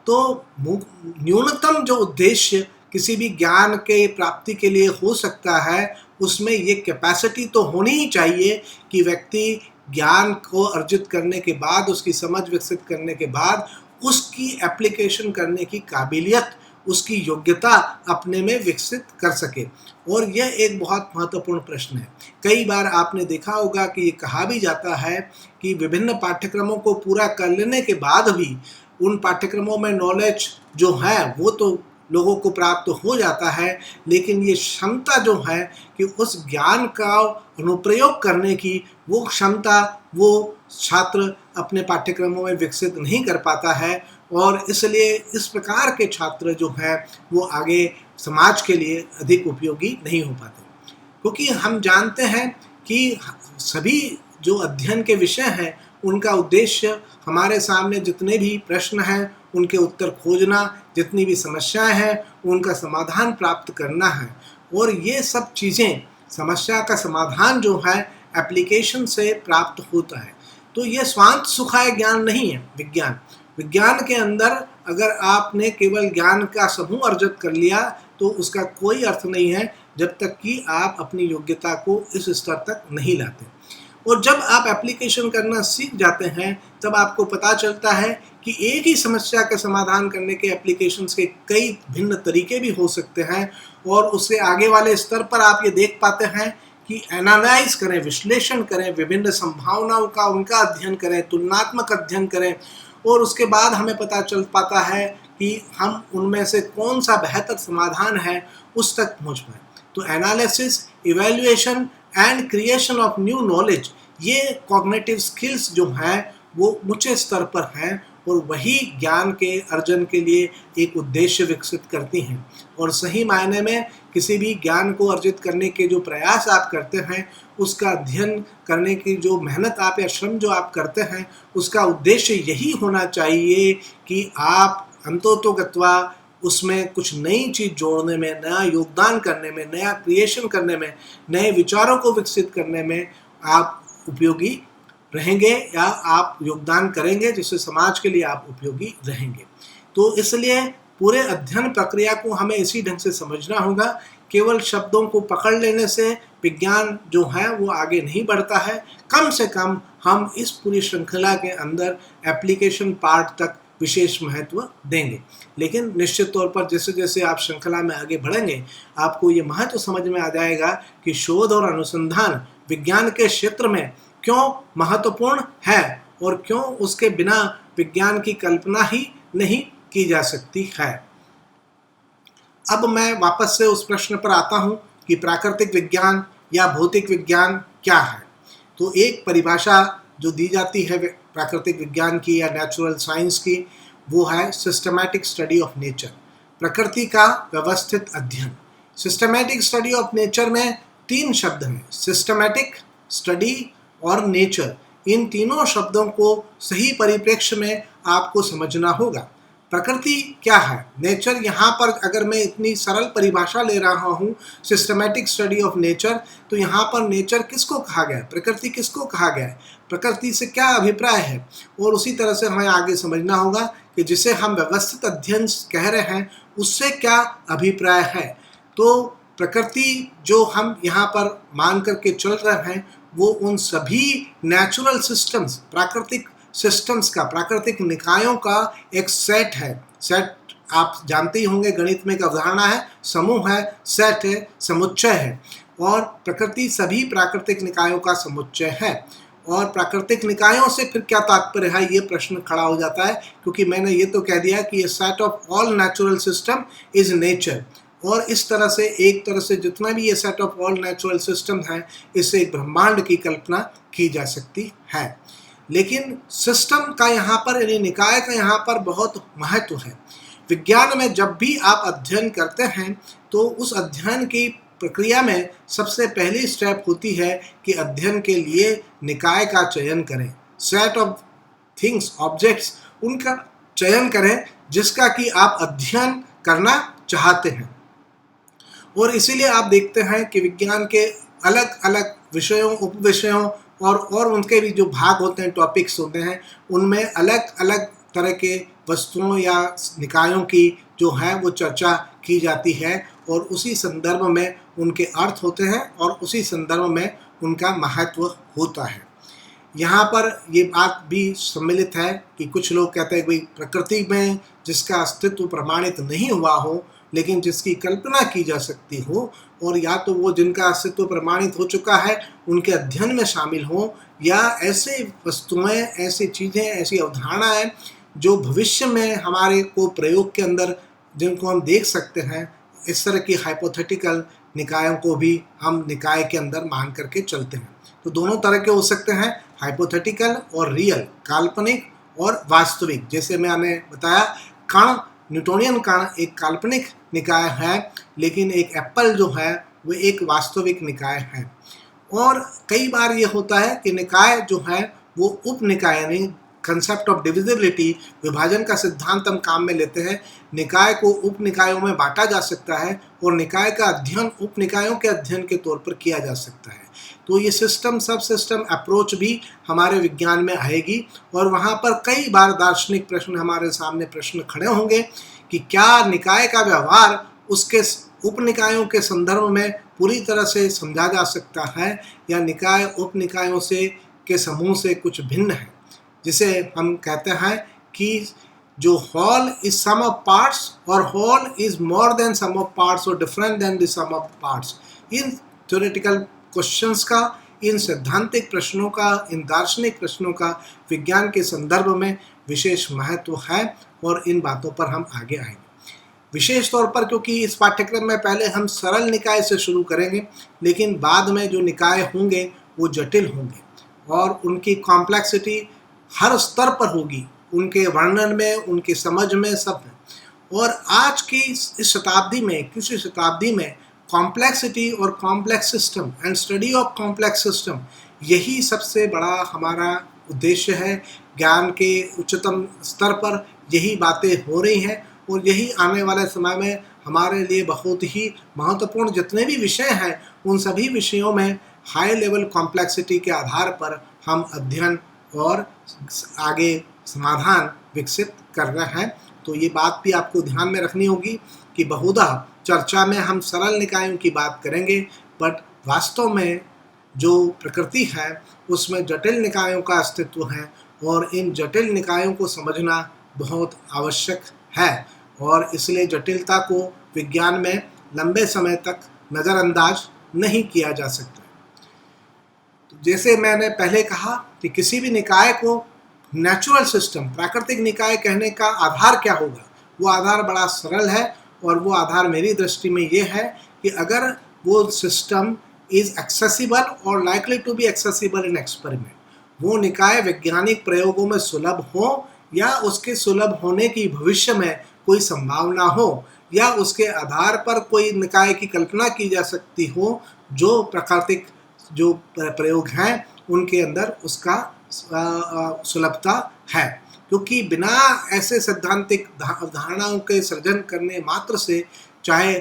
तो न्यूनतम जो उद्देश्य किसी भी ज्ञान के प्राप्ति के लिए हो सकता है, उसमें ये कैपेसिटी तो होनी ही चाहिए कि व्यक्ति ज्ञान को अर्जित करने के बाद, उसकी समझ विकसित करने के बाद, उसकी एप्लीकेशन करने की काबिलियत, उसकी योग्यता अपने में विकसित कर सके। और यह एक बहुत महत्वपूर्ण प्रश्न है। कई बार आपने देखा होगा कि ये कहा भी जाता है कि विभिन्न पाठ्यक्रमों को पूरा कर लेने के बाद भी उन पाठ्यक्रमों में नॉलेज जो है वो तो लोगों को प्राप्त हो जाता है, लेकिन ये क्षमता जो है कि उस ज्ञान का अनुप्रयोग करने की, वो क्षमता वो छात्र अपने पाठ्यक्रमों में विकसित नहीं कर पाता है। और इसलिए इस प्रकार के छात्र जो हैं वो आगे समाज के लिए अधिक उपयोगी नहीं हो पाते, क्योंकि हम जानते हैं कि सभी जो अध्ययन के विषय हैं उनका उद्देश्य हमारे सामने जितने भी प्रश्न हैं उनके उत्तर खोजना, जितनी भी समस्याएं हैं उनका समाधान प्राप्त करना है। और ये सब चीज़ें, समस्या का समाधान जो है एप्लीकेशन से प्राप्त होता है। तो ये स्वांत सुखाय ज्ञान नहीं है विज्ञान के अंदर अगर आपने केवल ज्ञान का समूह अर्जित कर लिया तो उसका कोई अर्थ नहीं है जब तक कि आप अपनी योग्यता को इस स्तर तक नहीं लाते। और जब आप एप्लीकेशन करना सीख जाते हैं तब आपको पता चलता है कि एक ही समस्या का समाधान करने के एप्लीकेशंस के कई भिन्न तरीके भी हो सकते हैं। और उससे आगे वाले स्तर पर आप ये देख पाते हैं कि एनालाइज करें, विश्लेषण करें, विभिन्न संभावनाओं का उनका अध्ययन करें, तुलनात्मक अध्ययन करें, और उसके बाद हमें पता चल पाता है कि हम उनमें से कौन सा बेहतर समाधान है उस तक पहुँच पाए। तो analysis, evaluation and creation of new knowledge, ये कॉग्निटिव स्किल्स जो हैं वो ऊंचे स्तर पर हैं और वही ज्ञान के अर्जन के लिए एक उद्देश्य विकसित करती हैं। और सही मायने में किसी भी ज्ञान को अर्जित करने के जो प्रयास आप करते हैं, उसका अध्ययन करने की जो मेहनत आप या श्रम जो आप करते हैं, उसका उद्देश्य यही होना चाहिए कि आप अंततोगत्वा उसमें कुछ नई चीज़ जोड़ने में, नया योगदान करने में, नया क्रिएशन करने में, नए विचारों को विकसित करने में आप उपयोगी रहेंगे या आप योगदान करेंगे, जिससे समाज के लिए आप उपयोगी रहेंगे। तो इसलिए पूरे अध्ययन प्रक्रिया को हमें इसी ढंग से समझना होगा। केवल शब्दों को पकड़ लेने से विज्ञान जो है वो आगे नहीं बढ़ता है। कम से कम हम इस पूरी श्रृंखला के अंदर एप्लीकेशन पार्ट तक विशेष महत्व देंगे। लेकिन निश्चित तौर पर जैसे जैसे आप श्रृंखला में आगे बढ़ेंगे, आपको ये महत्व समझ में आ जाएगा कि शोध और अनुसंधान विज्ञान के क्षेत्र में क्यों महत्वपूर्ण है और क्यों उसके बिना विज्ञान की कल्पना ही नहीं की जा सकती है। अब मैं वापस से उस प्रश्न पर आता हूँ कि प्राकृतिक विज्ञान या भौतिक विज्ञान क्या है। तो एक परिभाषा जो दी जाती है प्राकृतिक विज्ञान की या नेचुरल साइंस की, वो है सिस्टमैटिक स्टडी ऑफ नेचर, प्रकृति का व्यवस्थित अध्ययन। सिस्टमैटिक स्टडी ऑफ नेचर में 3 शब्द हैं, सिस्टमैटिक, स्टडी और नेचर। इन तीनों शब्दों को सही परिप्रेक्ष्य में आपको समझना होगा। प्रकृति क्या है, नेचर, यहाँ पर अगर मैं इतनी सरल परिभाषा ले रहा हूँ सिस्टमैटिक स्टडी ऑफ नेचर, तो यहाँ पर नेचर किसको कहा गया है, प्रकृति किसको कहा गया है, प्रकृति से क्या अभिप्राय है। और उसी तरह से हमें आगे समझना होगा कि जिसे हम व्यवस्थित अध्ययन कह रहे हैं उससे क्या अभिप्राय है। तो प्रकृति जो हम यहाँ पर मान करके चल रहे हैं वो उन सभी नेचुरल सिस्टम्स, प्राकृतिक सिस्टम्स का, प्राकृतिक निकायों का एक सेट है। सेट आप जानते ही होंगे, गणित में एक अवधारणा है, समूह है, सेट है, समुच्चय है। और प्रकृति सभी प्राकृतिक निकायों का समुच्चय है। और प्राकृतिक निकायों से फिर क्या तात्पर्य है, ये प्रश्न खड़ा हो जाता है, क्योंकि मैंने ये तो कह दिया कि ये set of all natural system is nature. और इस तरह से एक तरह से जितना भी ये set of all natural system है, इससे एक ब्रह्मांड की कल्पना की जा सकती है। लेकिन सिस्टम का यहाँ पर, यानी निकाय का यहाँ पर बहुत महत्व है। विज्ञान में जब भी आप अध्ययन करते हैं तो उस अध्ययन की प्रक्रिया में सबसे पहली स्टेप होती है कि अध्ययन के लिए निकाय का चयन करें, सेट ऑफ थिंग्स, ऑब्जेक्ट्स, उनका चयन करें जिसका कि आप अध्ययन करना चाहते हैं। और इसीलिए आप देखते हैं कि विज्ञान के अलग अलग विषयों, उपविषयों और उनके भी जो भाग होते हैं, टॉपिक्स होते हैं, उनमें अलग अलग तरह के वस्तुओं या निकायों की जो है वो चर्चा की जाती है और उसी संदर्भ में उनके अर्थ होते हैं और उसी संदर्भ में उनका महत्व होता है। यहाँ पर ये बात भी सम्मिलित है कि कुछ लोग कहते हैं कि प्रकृति में जिसका अस्तित्व प्रमाणित नहीं हुआ हो लेकिन जिसकी कल्पना की जा सकती हो, और या तो वो जिनका अस्तित्व प्रमाणित हो चुका है उनके अध्ययन में शामिल हो, या ऐसे वस्तुएं, ऐसी चीज़ें, ऐसी अवधारणाएं जो भविष्य में हमारे को प्रयोग के अंदर जिनको हम देख सकते हैं, इस तरह की हाइपोथेटिकल निकायों को भी हम निकाय के अंदर मान करके चलते हैं। तो दोनों तरह के हो सकते हैं, हाइपोथेटिकल और रियल, काल्पनिक और वास्तविक। जैसे मैंने बताया, कण, न्यूटोनियन कण एक काल्पनिक निकाय है, लेकिन एक एप्पल जो है वो एक वास्तविक निकाय है। और कई बार ये होता है कि निकाय जो है वो उपनिकाय, यानी कंसेप्ट ऑफ डिविजिबिलिटी, विभाजन का सिद्धांत हम काम में लेते हैं। निकाय को उपनिकायों में बांटा जा सकता है और निकाय का अध्ययन उपनिकायों के अध्ययन के तौर पर किया जा सकता है। तो ये सिस्टम, सब सिस्टम अप्रोच भी हमारे विज्ञान में आएगी और वहाँ पर कई बार दार्शनिक प्रश्न, हमारे सामने प्रश्न खड़े होंगे कि क्या निकाय का व्यवहार उसके उपनिकायों के संदर्भ में पूरी तरह से समझा जा सकता है या निकाय उपनिकायों से के समूह से कुछ भिन्न है। जिसे हम कहते हैं कि जो whole is sum of parts और whole is more than sum of parts और different than the sum of parts. इन थ्योरेटिकल क्वेश्चंस का, इन सैद्धांतिक प्रश्नों का, इन दार्शनिक प्रश्नों का विज्ञान के संदर्भ में विशेष महत्व है और इन बातों पर हम आगे आएंगे विशेष तौर पर, क्योंकि इस पाठ्यक्रम में पहले हम सरल निकाय से शुरू करेंगे, लेकिन बाद में जो निकाय होंगे वो जटिल होंगे और उनकी कॉम्प्लेक्सिटी हर स्तर पर होगी, उनके वर्णन में, उनकी समझ में, सब में। और आज की इस शताब्दी में, 21वीं शताब्दी में कॉम्प्लेक्सिटी और complex system and study of complex system, यही सबसे बड़ा हमारा उद्देश्य है। ज्ञान के उच्चतम स्तर पर यही बातें हो रही हैं और यही आने वाले समय में हमारे लिए बहुत ही महत्वपूर्ण जितने भी विषय हैं उन सभी विषयों में हाई लेवल कॉम्प्लेक्सिटी के आधार पर हम अध्ययन और आगे समाधान विकसित कर रहे हैं। तो ये बात भी आपको ध्यान में रखनी होगी कि बहुधा चर्चा में हम सरल निकायों की बात करेंगे, बट वास्तव में जो प्रकृति है उसमें जटिल निकायों का अस्तित्व है और इन जटिल निकायों को समझना बहुत आवश्यक है और इसलिए जटिलता को विज्ञान में लंबे समय तक नज़रअंदाज नहीं किया जा सकता। तो जैसे मैंने पहले कहा कि किसी भी निकाय को नेचुरल सिस्टम, प्राकृतिक निकाय कहने का आधार क्या होगा, वो आधार बड़ा सरल है और वो आधार मेरी दृष्टि में ये है कि अगर वो सिस्टम इज़ एक्सेसिबल और likely to be accessible in experiment, वो निकाय वैज्ञानिक प्रयोगों में सुलभ हो या उसके सुलभ होने की भविष्य में कोई संभावना हो या उसके आधार पर कोई निकाय की कल्पना की जा सकती हो जो प्राकृतिक जो प्रयोग हैं उनके अंदर उसका सुलभता है। क्योंकि बिना ऐसे सैद्धांतिक धारणाओं के सृजन करने मात्र से चाहे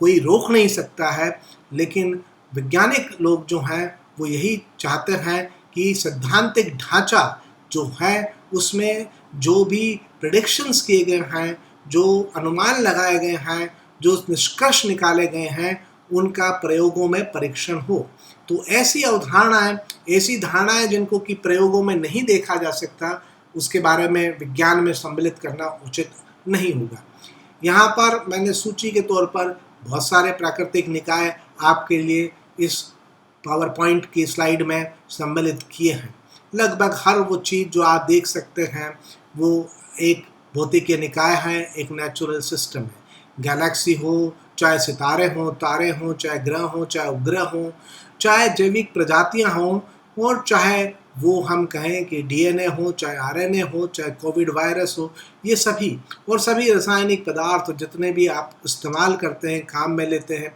कोई रोक नहीं सकता है, लेकिन वैज्ञानिक लोग जो हैं वो यही चाहते हैं कि सैद्धांतिक ढांचा जो है उसमें जो भी प्रेडिक्शंस किए गए हैं, जो अनुमान लगाए गए हैं, जो निष्कर्ष निकाले गए हैं, उनका प्रयोगों में परीक्षण हो। तो ऐसी अवधारणाएं, ऐसी धारणाएं जिनको कि प्रयोगों में नहीं देखा जा सकता, उसके बारे में विज्ञान में सम्मिलित करना उचित नहीं होगा। यहाँ पर मैंने सूची के तौर पर बहुत सारे प्राकृतिक निकाय आपके लिए इस पावर पॉइंट की स्लाइड में सम्मिलित किए हैं। लगभग हर वो चीज़ जो आप देख सकते हैं वो एक भौतिक निकाय है, एक नेचुरल सिस्टम है। गैलेक्सी हो, चाहे सितारे हों, तारे हों, चाहे ग्रह हों, चाहे उपग्रह हों, चाहे जैविक प्रजातियां हों और चाहे वो हम कहें कि डीएनए हो, चाहे आरएनए हो, चाहे कोविड वायरस हो, ये सभी और सभी रासायनिक पदार्थ जितने भी आप इस्तेमाल करते हैं, काम में लेते हैं,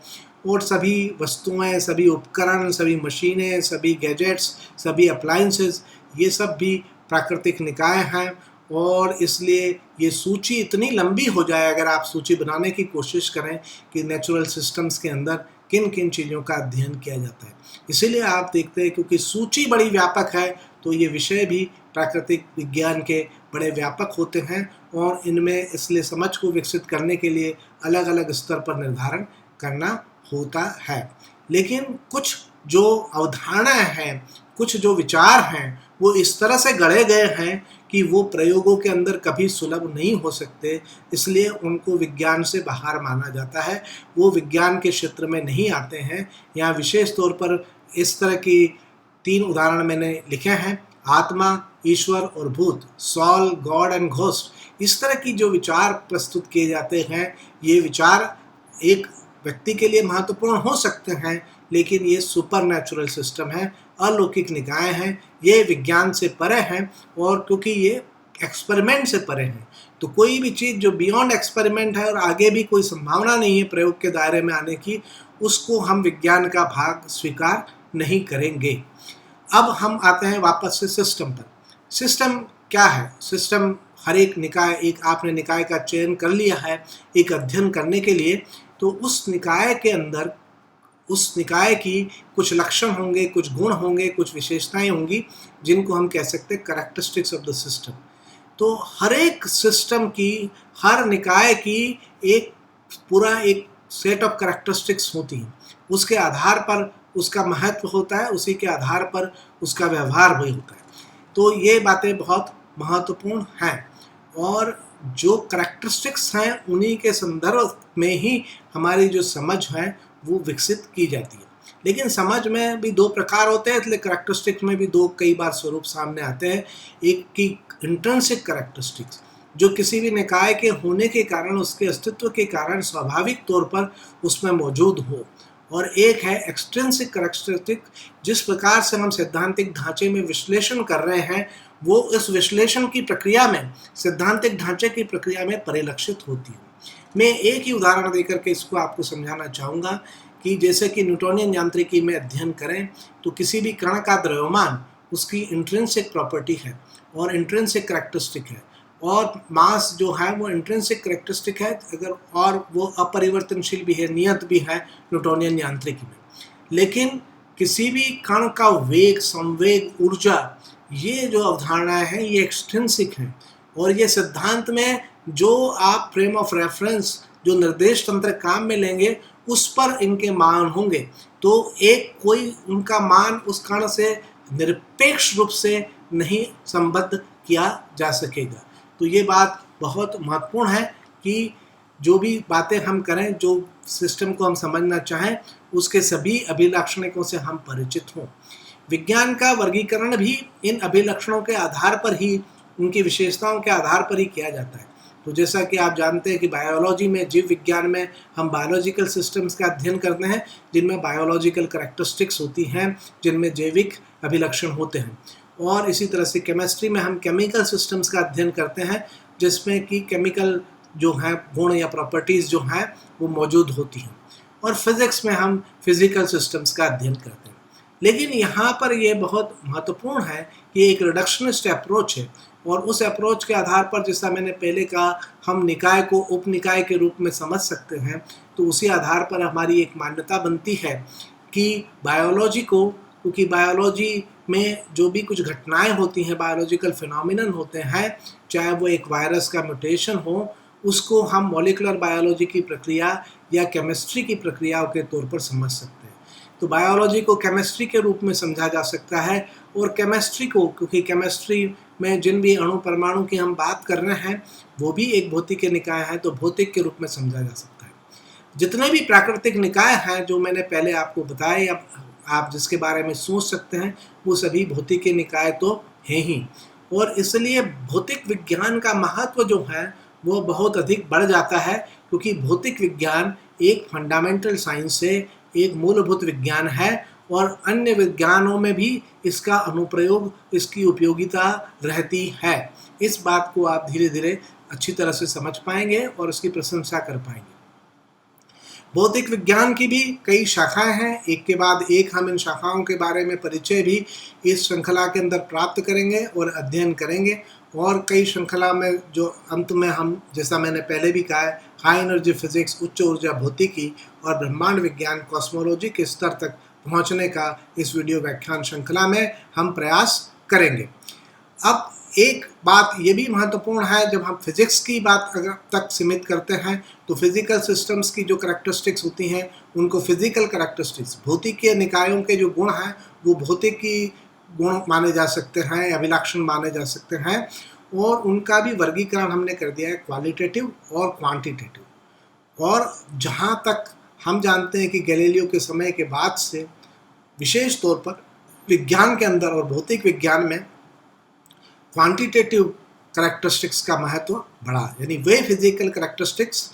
और सभी वस्तुएं, सभी उपकरण, सभी मशीनें, सभी गैजेट्स, सभी अप्लायंसेस, ये सब भी प्राकृतिक निकाय हैं। और इसलिए ये सूची इतनी लंबी हो जाए अगर आप सूची बनाने की कोशिश करें कि नेचुरल सिस्टम्स के अंदर किन किन चीज़ों का अध्ययन किया जाता है। इसीलिए आप देखते हैं क्योंकि सूची बड़ी व्यापक है तो ये विषय भी प्राकृतिक विज्ञान के बड़े व्यापक होते हैं और इनमें इसलिए समझ को विकसित करने के लिए अलग अलग स्तर पर निर्धारण करना होता है। लेकिन कुछ जो अवधारणाएं हैं, कुछ जो विचार हैं वो इस तरह से गढ़े गए हैं कि वो प्रयोगों के अंदर कभी सुलभ नहीं हो सकते, इसलिए उनको विज्ञान से बाहर माना जाता है, वो विज्ञान के क्षेत्र में नहीं आते हैं। यहाँ विशेष तौर पर इस तरह की 3 उदाहरण मैंने लिखे हैं, आत्मा, ईश्वर और भूत, सॉल, गॉड एंड घोस्ट। इस तरह की जो विचार प्रस्तुत किए जाते हैं, ये विचार एक व्यक्ति के लिए महत्वपूर्ण हो सकते हैं, लेकिन ये सुपर नेचुरल सिस्टम है, अलौकिक निकाय हैं, ये विज्ञान से परे हैं और क्योंकि ये एक्सपेरिमेंट से परे हैं तो कोई भी चीज़ जो बियॉन्ड एक्सपेरिमेंट है और आगे भी कोई संभावना नहीं है प्रयोग के दायरे में आने की, उसको हम विज्ञान का भाग स्वीकार नहीं करेंगे। अब हम आते हैं वापस से सिस्टम पर। सिस्टम क्या है? सिस्टम हर एक निकाय, एक आपने निकाय का चयन कर लिया है एक अध्ययन करने के लिए, तो उस निकाय के अंदर उस निकाय की कुछ लक्षण होंगे, कुछ गुण होंगे, कुछ विशेषताएं होंगी जिनको हम कह सकते हैं कैरेक्टरिस्टिक्स ऑफ द सिस्टम। तो हर एक सिस्टम की, हर निकाय की एक पूरा एक सेट ऑफ कैरेक्टरिस्टिक्स होती हैं, उसके आधार पर उसका महत्व होता है, उसी के आधार पर उसका व्यवहार भी होता है। तो ये बातें बहुत महत्वपूर्ण हैं और जो कैरेक्टरिस्टिक्स हैं उन्हीं के संदर्भ में ही हमारी जो समझ है वो विकसित की जाती है। लेकिन समझ में भी 2 प्रकार होते हैं, इसलिए कैरेक्टरिस्टिक्स में भी 2 कई बार स्वरूप सामने आते हैं। एक की इंट्रिंसिक कैरेक्टरिस्टिक्स जो किसी भी निकाय के होने के कारण, उसके अस्तित्व के कारण स्वाभाविक तौर पर उसमें मौजूद हो, और एक है एक्सट्रिंसिक कैरेक्टरिस्टिक जिस प्रकार से हम सैद्धांतिक ढांचे में विश्लेषण कर रहे हैं वो इस विश्लेषण की प्रक्रिया में, सैद्धांतिक ढांचे की प्रक्रिया में परिलक्षित होती है। मैं एक ही उदाहरण देकर के इसको आपको समझाना चाहूँगा कि जैसे कि न्यूटोनियन यांत्रिकी में अध्ययन करें तो किसी भी कण का द्रव्यमान उसकी इंट्रिंसिक प्रॉपर्टी है और इंट्रिंसिक कैरेक्टरिस्टिक है, और मास जो है वो इंट्रिंसिक करेक्टरिस्टिक है, अगर और वो अपरिवर्तनशील भी है, नियत भी है न्यूटोनियन यांत्रिकी में। लेकिन किसी भी कण का वेग, संवेग, ऊर्जा, ये जो अवधारणाएं हैं ये एक्सट्रिंसिक हैं, और ये सिद्धांत में जो आप फ्रेम ऑफ रेफरेंस, जो निर्देश तंत्र काम में लेंगे, उस पर इनके मान होंगे। तो एक कोई उनका मान उस कण से निरपेक्ष रूप से नहीं संबद्ध किया जा सकेगा। तो ये बात बहुत महत्वपूर्ण है कि जो भी बातें हम करें, जो सिस्टम को हम समझना चाहें, उसके सभी अभिलक्षणिकों से हम परिचित हों। विज्ञान का वर्गीकरण भी इन अभिलक्षणों के आधार पर ही, उनकी विशेषताओं के आधार पर ही किया जाता है। तो जैसा कि आप जानते हैं कि बायोलॉजी में, जीव विज्ञान में हम बायोलॉजिकल सिस्टम्स का अध्ययन करते हैं, जिनमें बायोलॉजिकल करैक्टरिस्टिक्स होती हैं, जिनमें जैविक अभिलक्षण होते हैं। और इसी तरह से केमिस्ट्री में हम केमिकल सिस्टम्स का अध्ययन करते हैं, जिसमें कि केमिकल जो हैं गुण या प्रॉपर्टीज़ जो हैं वो मौजूद होती हैं। और फिज़िक्स में हम फिज़िकल सिस्टम्स का अध्ययन करते हैं। लेकिन यहाँ पर ये बहुत महत्वपूर्ण है कि एक रिडक्शनिस्ट अप्रोच है, और उस अप्रोच के आधार पर, जैसा मैंने पहले कहा, हम निकाय को उपनिकाय के रूप में समझ सकते हैं। तो उसी आधार पर हमारी एक मान्यता बनती है कि बायोलॉजी को, क्योंकि बायोलॉजी में जो भी कुछ घटनाएं होती हैं, बायोलॉजिकल फिनोमिनन होते हैं, चाहे वो एक वायरस का म्यूटेशन हो, उसको हम मॉलिक्यूलर बायोलॉजी की प्रक्रिया या केमिस्ट्री की प्रक्रियाओं के तौर पर समझ सकते हैं। तो बायोलॉजी को केमिस्ट्री के रूप में समझा जा सकता है, और केमिस्ट्री को, क्योंकि केमिस्ट्री में जिन भी अणु परमाणु की हम बात कर रहे हैं वो भी एक भौतिक निकाय है, तो भौतिक के रूप में समझा जा सकता है। जितने भी प्राकृतिक निकाय हैं जो मैंने पहले आपको बताए, या आप जिसके बारे में सोच सकते हैं, वो सभी भौतिक निकाय तो हैं ही। और इसलिए भौतिक विज्ञान का महत्व जो है वो बहुत अधिक बढ़ जाता है, क्योंकि भौतिक विज्ञान एक फंडामेंटल साइंस से, एक मूलभूत विज्ञान है, और अन्य विज्ञानों में भी इसका अनुप्रयोग, इसकी उपयोगिता रहती है। इस बात को आप धीरे धीरे अच्छी तरह से समझ पाएंगे और इसकी प्रशंसा कर पाएंगे। भौतिक विज्ञान की भी कई शाखाएं हैं, एक के बाद एक हम इन शाखाओं के बारे में परिचय भी इस श्रृंखला के अंदर प्राप्त करेंगे और अध्ययन करेंगे। और कई श्रृंखला में जो अंत में हम, जैसा मैंने पहले भी कहा है, हाई एनर्जी फिजिक्स, उच्च ऊर्जा भौतिकी और ब्रह्मांड विज्ञान, कॉस्मोलॉजी के स्तर तक पहुंचने का इस वीडियो व्याख्यान श्रृंखला में हम प्रयास करेंगे। अब एक बात ये भी महत्वपूर्ण है, जब हम फिजिक्स की बात अगर तक सीमित करते हैं, तो फिजिकल सिस्टम्स की जो करैक्टरिस्टिक्स होती हैं उनको फिजिकल करैक्टरिस्टिक्स, भौतिकीय निकायों के जो गुण हैं वो भौतिकी गुण माने जा सकते हैं, अभिलक्षण माने जा सकते हैं, और उनका भी वर्गीकरण हमने कर दिया है क्वालिटेटिव और क्वांटिटेटिव। और जहाँ तक हम जानते हैं कि गैलीलियो के समय के बाद से विशेष तौर पर विज्ञान के अंदर और भौतिक विज्ञान में क्वांटिटेटिव करैक्टरिस्टिक्स का महत्व बढ़ा, यानी वे फिजिकल करैक्टरिस्टिक्स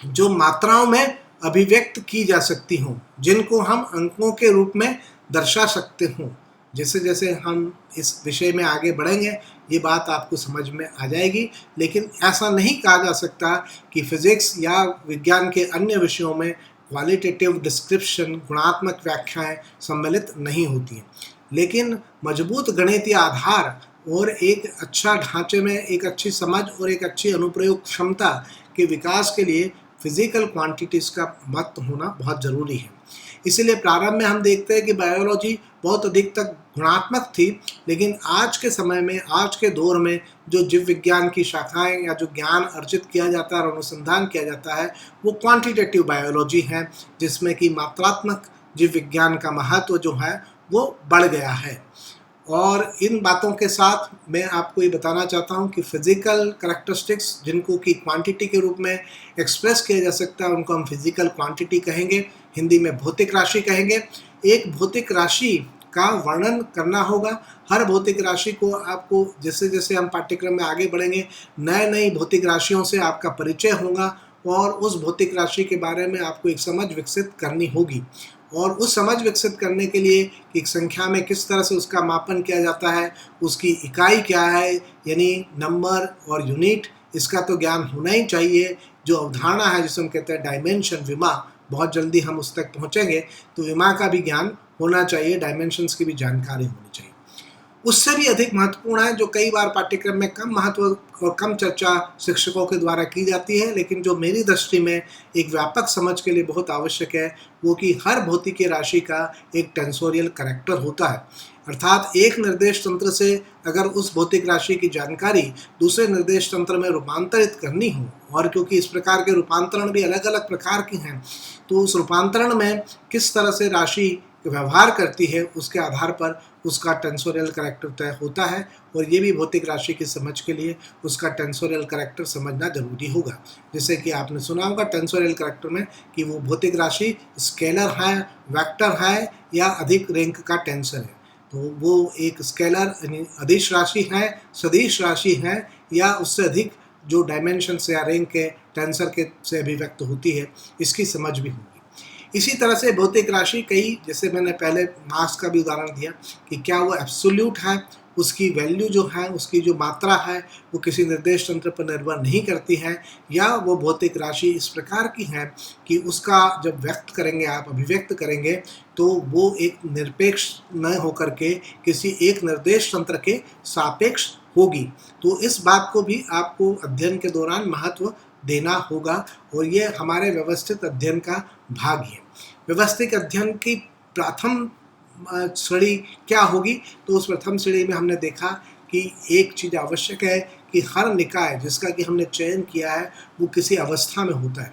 जो मात्राओं में अभिव्यक्त की जा सकती हों, जिनको हम अंकों के रूप में दर्शा सकते हों। जैसे जैसे हम इस विषय में आगे बढ़ेंगे ये बात आपको समझ में आ जाएगी, लेकिन ऐसा नहीं कहा जा सकता कि फिजिक्स या विज्ञान के अन्य विषयों में क्वालिटेटिव डिस्क्रिप्शन, गुणात्मक व्याख्याएं सम्मिलित नहीं होती हैं। लेकिन मजबूत गणितीय आधार और एक अच्छा ढांचे में एक अच्छी समझ और एक अच्छी अनुप्रयोग क्षमता के विकास के लिए फिजिकल क्वांटिटीज़ का महत्व होना बहुत ज़रूरी है। इसीलिए प्रारंभ में हम देखते हैं कि बायोलॉजी बहुत अधिक तक गुणात्मक थी, लेकिन आज के समय में, आज के दौर में जो जीव विज्ञान की शाखाएं या जो ज्ञान अर्जित किया जाता है और अनुसंधान किया जाता है वो क्वांटिटेटिव बायोलॉजी है, जिसमें कि मात्रात्मक जीव विज्ञान का महत्व जो है वो बढ़ गया है। और इन बातों के साथ मैं आपको ये बताना चाहता हूँ कि फिजिकल करैक्टरिस्टिक्स जिनको कि क्वांटिटी के रूप में एक्सप्रेस किया जा सकता है उनको हम फिजिकल क्वांटिटी कहेंगे, हिंदी में भौतिक राशि कहेंगे। एक भौतिक राशि का वर्णन करना होगा। हर भौतिक राशि को आपको, जैसे जैसे हम पाठ्यक्रम में आगे बढ़ेंगे, नए नई भौतिक राशियों से आपका परिचय होगा और उस भौतिक राशि के बारे में आपको एक समझ विकसित करनी होगी। और उस समझ विकसित करने के लिए कि एक संख्या में किस तरह से उसका मापन किया जाता है, उसकी इकाई क्या है, यानी नंबर और यूनिट, इसका तो ज्ञान होना ही चाहिए। जो अवधारणा है जिसे हम कहते हैं डायमेंशन, विमा, बहुत जल्दी हम उस तक पहुँचेंगे, तो विमा का भी ज्ञान होना चाहिए, डायमेंशंस की भी जानकारी होनी चाहिए। उससे भी अधिक महत्वपूर्ण है, जो कई बार पाठ्यक्रम में कम महत्व और कम चर्चा शिक्षकों के द्वारा की जाती है, लेकिन जो मेरी दृष्टि में एक व्यापक समझ के लिए बहुत आवश्यक है, वो कि हर भौतिकीय राशि का एक टेंसोरियल करैक्टर होता है। अर्थात एक निर्देश तंत्र से अगर उस भौतिक राशि की जानकारी दूसरे निर्देश तंत्र में रूपांतरित करनी हो, और क्योंकि इस प्रकार के रूपांतरण भी अलग अलग प्रकार के हैं, तो उस रूपांतरण में किस तरह से राशि व्यवहार करती है उसके आधार पर उसका टेंसोरियल करैक्टर तय होता है। और ये भी भौतिक राशि की समझ के लिए उसका टेंसोरियल करैक्टर समझना जरूरी होगा। जैसे कि आपने सुना होगा टेंसोरियल करैक्टर में कि वो भौतिक राशि स्केलर है, वेक्टर है, या अधिक रैंक का टेंसर है। तो वो एक स्केलर यानी अदिश राशि है, सदिश राशि है, या उससे अधिक जो डायमेंशन या रैंक के टेंसर के से अभिव्यक्त होती है, इसकी समझ भी होगी। इसी तरह से भौतिक राशि कई, जैसे मैंने पहले मास का भी उदाहरण दिया कि क्या वो एब्सोल्यूट है, उसकी वैल्यू जो है, उसकी जो मात्रा है वो किसी निर्देश तंत्र पर निर्भर नहीं करती है, या वो भौतिक राशि इस प्रकार की है कि उसका जब व्यक्त करेंगे, आप अभिव्यक्त करेंगे, तो वो एक निरपेक्ष न होकर के किसी एक निर्देश तंत्र के सापेक्ष होगी। तो इस बात को भी आपको अध्ययन के दौरान महत्व देना होगा, और ये हमारे व्यवस्थित अध्ययन का भाग है। व्यवस्थित अध्ययन की प्रथम श्रेणी क्या होगी, तो उस प्रथम श्रेणी में हमने देखा कि एक चीज़ आवश्यक है कि हर निकाय जिसका कि हमने चयन किया है वो किसी अवस्था में होता है,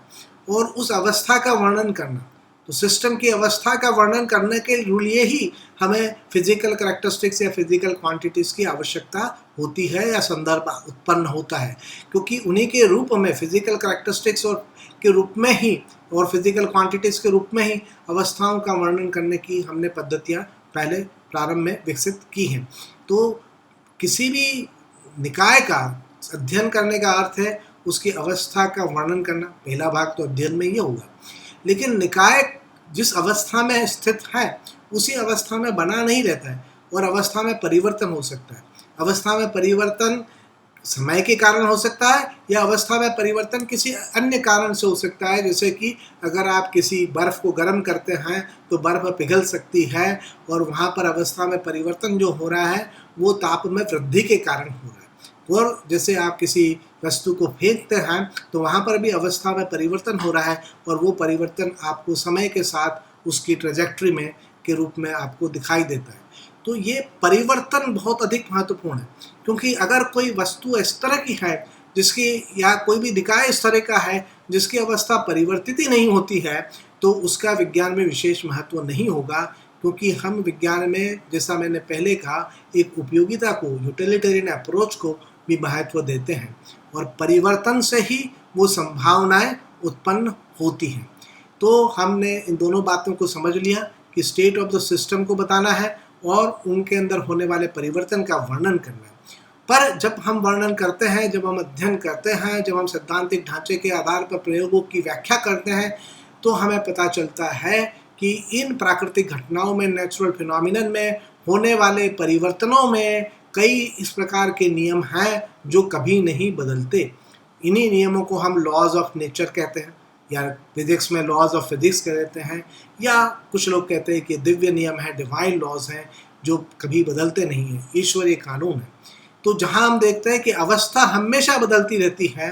और उस अवस्था का वर्णन करना, तो सिस्टम की अवस्था का वर्णन करने के लिए ही हमें फिजिकल करैक्टरिस्टिक्स या फिजिकल क्वांटिटीज़ की आवश्यकता होती है या संदर्भ उत्पन्न होता है, क्योंकि उन्हीं के रूप में फिजिकल करैक्टरिस्टिक्स और के रूप में ही और फिजिकल क्वांटिटीज़ के रूप में ही अवस्थाओं का वर्णन करने की हमने पद्धतियाँ पहले प्रारंभ में विकसित की हैं। तो किसी भी निकाय का अध्ययन करने का अर्थ है उसकी अवस्था का वर्णन करना। पहला भाग तो अध्ययन में ही होगा, लेकिन निकाय जिस अवस्था में स्थित है उसी अवस्था में बना नहीं रहता है, और अवस्था में परिवर्तन हो सकता है। अवस्था में परिवर्तन समय के कारण हो सकता है, या अवस्था में परिवर्तन किसी अन्य कारण से हो सकता है। जैसे कि अगर आप किसी बर्फ़ को गर्म करते हैं तो बर्फ़ पिघल सकती है, और वहाँ पर अवस्था में परिवर्तन जो हो रहा है वो ताप में वृद्धि के कारण हो रहा है। और जैसे आप किसी वस्तु को फेंकते हैं तो वहाँ पर भी अवस्था में परिवर्तन हो रहा है, और वो परिवर्तन आपको समय के साथ उसकी ट्रेजेक्ट्री में के रूप में आपको दिखाई देता है। तो ये परिवर्तन बहुत अधिक महत्वपूर्ण है, क्योंकि अगर कोई वस्तु इस तरह की है जिसकी, या कोई भी निकाय इस तरह का है जिसकी अवस्था परिवर्तित ही नहीं होती है, तो उसका विज्ञान में विशेष महत्व नहीं होगा। क्योंकि हम विज्ञान में, जैसा मैंने पहले कहा, एक उपयोगिता को, यूटिलिटेरियन अप्रोच को भी महत्व देते हैं, और परिवर्तन से ही वो संभावनाएं उत्पन्न होती हैं। तो हमने इन दोनों बातों को समझ लिया कि स्टेट ऑफ द सिस्टम को बताना है और उनके अंदर होने वाले परिवर्तन का वर्णन करना है। पर जब हम वर्णन करते हैं, जब हम अध्ययन करते हैं, जब हम सैद्धांतिक ढांचे के आधार पर प्रयोगों की व्याख्या करते हैं, तो हमें पता चलता है कि इन प्राकृतिक घटनाओं में, नेचुरल फिनोमिनन में होने वाले परिवर्तनों में कई इस प्रकार के नियम हैं जो कभी नहीं बदलते। इन्हीं नियमों को हम लॉज ऑफ नेचर कहते हैं, या फिजिक्स में लॉज ऑफ फिजिक्स कहते हैं, या कुछ लोग कहते हैं कि दिव्य नियम है, डिवाइन लॉज हैं, जो कभी बदलते नहीं हैं, ईश्वरीय कानून है। तो जहाँ हम देखते हैं कि अवस्था हमेशा बदलती रहती है,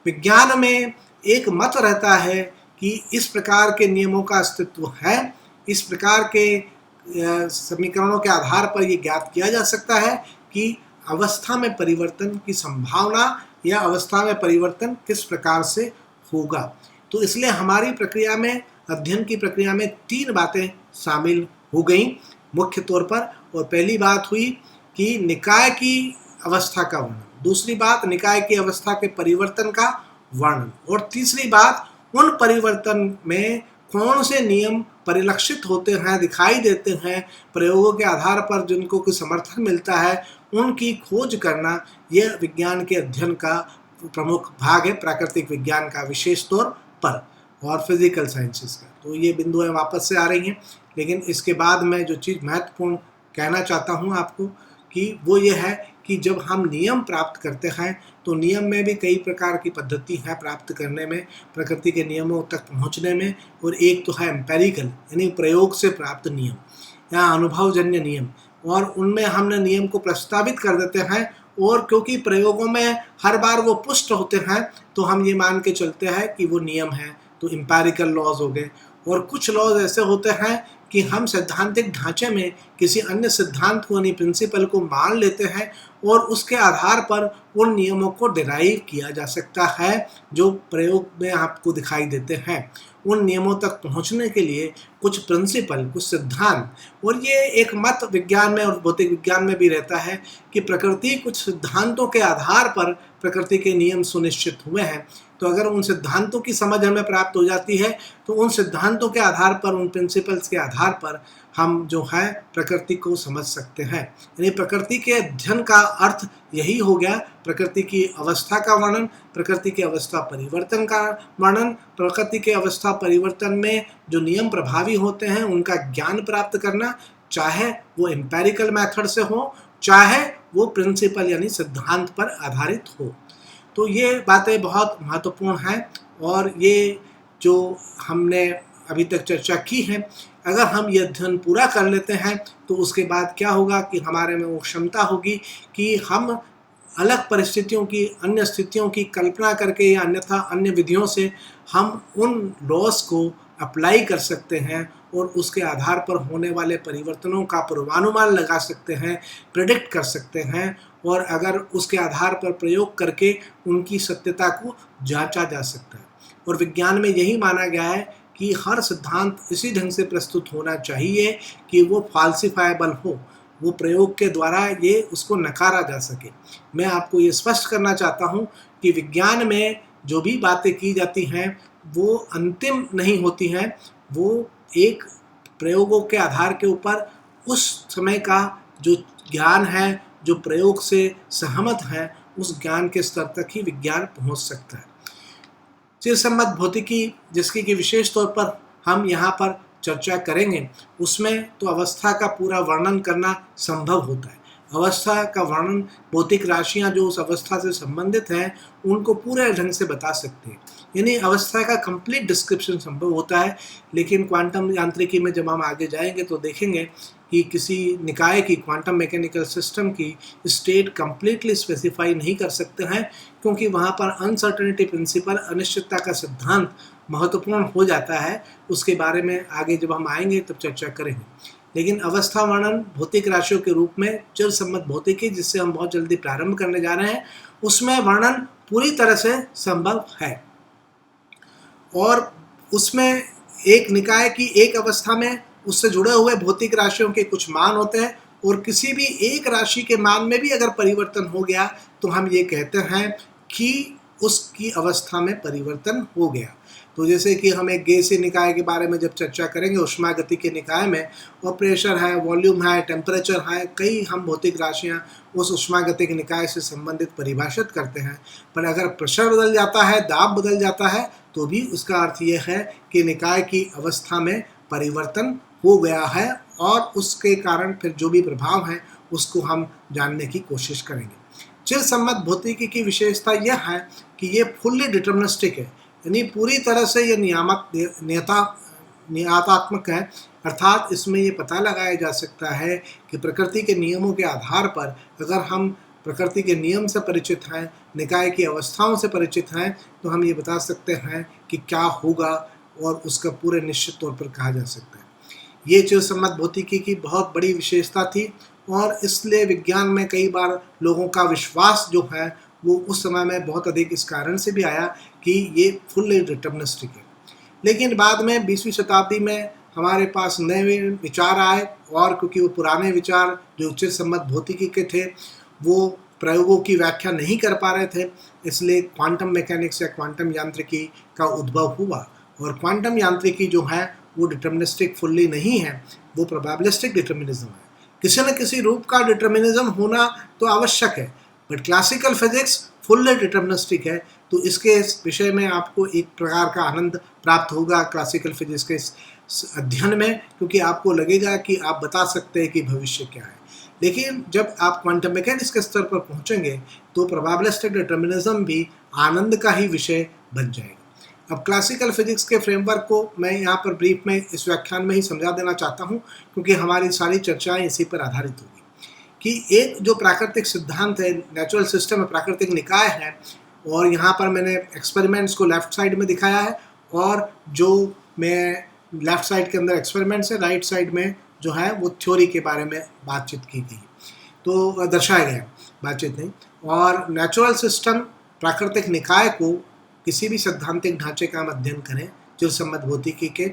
विज्ञान में एक मत रहता है कि इस प्रकार के नियमों का अस्तित्व है, इस प्रकार के समीकरणों के आधार पर ये ज्ञात किया जा सकता है कि अवस्था में परिवर्तन की संभावना या अवस्था में परिवर्तन किस प्रकार से होगा। तो इसलिए हमारी प्रक्रिया में, अध्ययन की प्रक्रिया में 3 बातें शामिल हो गई मुख्य तौर पर। और पहली बात हुई कि निकाय की अवस्था का वर्णन, दूसरी बात निकाय की अवस्था के परिवर्तन का वर्णन, और तीसरी बात उन परिवर्तन में कौन से नियम परिलक्षित होते हैं, दिखाई देते हैं प्रयोगों के आधार पर, जिनको कोई समर्थन मिलता है, उनकी खोज करना। यह विज्ञान के अध्ययन का प्रमुख भाग है, प्राकृतिक विज्ञान का विशेष तौर पर, और फिजिकल साइंसेस का। तो ये बिंदुएं वापस से आ रही हैं, लेकिन इसके बाद मैं जो चीज़ महत्वपूर्ण कहना चाहता हूँ आपको कि वो ये है कि जब हम नियम प्राप्त करते हैं तो नियम में भी कई प्रकार की पद्धति है प्राप्त करने में, प्रकृति के नियमों तक पहुँचने में। और एक तो है एम्पेरिकल, यानी प्रयोग से प्राप्त नियम या अनुभवजन्य नियम, और उनमें हमने नियम को प्रस्तावित कर देते हैं, और क्योंकि प्रयोगों में हर बार वो पुष्ट होते हैं तो हम ये मान के चलते हैं कि वो नियम हैं, तो एम्पिरिकल लॉज हो गए। और कुछ लॉज ऐसे होते हैं कि हम सैद्धांतिक ढांचे में किसी अन्य सिद्धांत को यानी प्रिंसिपल को मान लेते हैं और उसके आधार पर उन नियमों को डिराइव किया जा सकता है जो प्रयोग में आपको दिखाई देते हैं। उन नियमों तक पहुंचने के लिए कुछ प्रिंसिपल, कुछ सिद्धांत, और ये एक मत विज्ञान में और भौतिक विज्ञान में भी रहता है कि प्रकृति कुछ सिद्धांतों के आधार पर प्रकृति के नियम सुनिश्चित हुए हैं। तो अगर उन सिद्धांतों की समझ हमें प्राप्त हो जाती है तो उन सिद्धांतों के आधार पर, उन प्रिंसिपल्स के आधार पर हम जो है प्रकृति को समझ सकते हैं। यानी प्रकृति के अध्ययन का अर्थ यही हो गया, प्रकृति की अवस्था का वर्णन, प्रकृति के अवस्था परिवर्तन का वर्णन, प्रकृति के अवस्था परिवर्तन में जो नियम प्रभावी होते हैं उनका ज्ञान प्राप्त करना, चाहे वो एम्पेरिकल मेथड से हो, चाहे वो प्रिंसिपल यानी सिद्धांत पर आधारित हो। तो ये बातें बहुत महत्वपूर्ण हैं और ये जो हमने अभी तक चर्चा की है, अगर हम ये अध्ययन पूरा कर लेते हैं तो उसके बाद क्या होगा कि हमारे में वो क्षमता होगी कि हम अलग परिस्थितियों की, अन्य स्थितियों की कल्पना करके या अन्यथा अन्य विधियों से हम उन लॉस को अप्लाई कर सकते हैं और उसके आधार पर होने वाले परिवर्तनों का पूर्वानुमान लगा सकते हैं, प्रेडिक्ट कर सकते हैं, और अगर उसके आधार पर प्रयोग करके उनकी सत्यता को जांचा जा सकता है। और विज्ञान में यही माना गया है कि हर सिद्धांत इसी ढंग से प्रस्तुत होना चाहिए कि वो फाल्सिफाएबल हो, वो प्रयोग के द्वारा ये उसको नकारा जा सके। मैं आपको ये स्पष्ट करना चाहता हूँ कि विज्ञान में जो भी बातें की जाती हैं वो अंतिम नहीं होती हैं, वो एक प्रयोगों के आधार के ऊपर उस समय का जो ज्ञान है, जो प्रयोग से सहमत है, उस ज्ञान के स्तर तक ही विज्ञान पहुंच सकता है। चिरसम्मत भौतिकी, जिसकी कि विशेष तौर पर हम यहाँ पर चर्चा करेंगे, उसमें तो अवस्था का पूरा वर्णन करना संभव होता है। अवस्था का वर्णन, भौतिक राशियाँ जो उस अवस्था से संबंधित हैं उनको पूरे ढंग से बता सकते हैं, यानी अवस्था का कंप्लीट डिस्क्रिप्शन संभव होता है। लेकिन क्वांटम यांत्रिकी में जब हम आगे जाएंगे तो देखेंगे कि किसी निकाय की, क्वांटम मैकेनिकल सिस्टम की स्टेट कंप्लीटली स्पेसिफाई नहीं कर सकते हैं, क्योंकि वहाँ पर अनसर्टेनिटी प्रिंसिपल, अनिश्चितता का सिद्धांत महत्वपूर्ण हो जाता है। उसके बारे में आगे जब हम आएंगे तब चर्चा करेंगे। लेकिन अवस्था वर्णन भौतिक राशियों के रूप में चिरसम्मत भौतिकी, जिससे हम बहुत जल्दी प्रारंभ करने जा रहे हैं, उसमें वर्णन पूरी तरह से संभव है। और उसमें एक निकाय की एक अवस्था में उससे जुड़े हुए भौतिक राशियों के कुछ मान होते हैं, और किसी भी एक राशि के मान में भी अगर परिवर्तन हो गया तो हम ये कहते हैं कि उसकी अवस्था में परिवर्तन हो गया। तो जैसे कि हम एक गैसीय निकाय के बारे में जब चर्चा करेंगे, ऊष्मागतिकी के निकाय में, और प्रेशर है, वॉल्यूम है, टेम्परेचर है, कई हम भौतिक राशियाँ उस ऊष्मागतिक निकाय से संबंधित परिभाषित करते हैं। पर अगर प्रेशर बदल जाता है, दाब बदल जाता है, तो भी उसका अर्थ यह है कि निकाय की अवस्था में परिवर्तन हो गया है, और उसके कारण फिर जो भी प्रभाव है उसको हम जानने की कोशिश करेंगे। चिरसम्मत भौतिकी की विशेषता यह है कि ये फुल्ली डिटर्मिनिस्टिक है, यानी पूरी तरह से ये नियतात्मक है। अर्थात इसमें ये पता लगाया जा सकता है कि प्रकृति के नियमों के आधार पर अगर हम प्रकृति के नियम से परिचित हैं, निकाय की अवस्थाओं से परिचित हैं, तो हम ये बता सकते हैं कि क्या होगा, और उसका पूरे निश्चित तौर पर कहा जा सकता है। ये चिरसम्मत भौतिकी की बहुत बड़ी विशेषता थी, और इसलिए विज्ञान में कई बार लोगों का विश्वास जो है वो उस समय में बहुत अधिक इस कारण से भी आया कि ये फुल्ली डिटर्मिनिस्टिक है। लेकिन बाद में 20वीं शताब्दी में हमारे पास नए विचार आए, और क्योंकि वो पुराने विचार जो चिरसम्मत भौतिकी के थे वो प्रयोगों की व्याख्या नहीं कर पा रहे थे, इसलिए क्वांटम मैकेनिक्स या क्वांटम यांत्रिकी का उद्भव हुआ। और क्वांटम यांत्रिकी जो है वो डिटर्मिनिस्टिक फुल्ली नहीं है, वो प्रोबेबिलिस्टिक डिटर्मिनिज्म है। किसी न किसी रूप का डिटर्मिनिज्म होना तो आवश्यक है, but classical physics fully deterministic है। तो इसके विषय में आपको एक प्रकार का आनंद प्राप्त होगा क्लासिकल फिजिक्स के अध्ययन में, क्योंकि आपको लगेगा कि आप बता सकते हैं कि भविष्य क्या है। लेकिन जब आप क्वांटम मैकेनिक्स के स्तर पर पहुंचेंगे तो प्रोबेबिलिस्टिक डिटर्मिनिज्म भी आनंद का ही विषय बन जाएगा। अब क्लासिकल फिजिक्स के फ्रेमवर्क को मैं यहाँ पर ब्रीफ में इस व्याख्यान में ही समझा देना चाहता हूँ, क्योंकि हमारी सारी चर्चाएं इसी पर आधारित होगी कि एक जो प्राकृतिक सिद्धांत है, नेचुरल सिस्टम है, प्राकृतिक निकाय है, और यहाँ पर मैंने एक्सपेरिमेंट्स को लेफ्ट साइड में दिखाया है, और जो मैं लेफ्ट साइड के अंदर एक्सपेरिमेंट्स है, राइट साइड में जो है वो थ्योरी के बारे में बातचीत की गई, तो दर्शाया गया, बातचीत नहीं। और नेचुरल सिस्टम प्राकृतिक निकाय को किसी भी सैद्धांतिक ढांचे का हम अध्ययन करें चिरसम्मत भौतिकी के,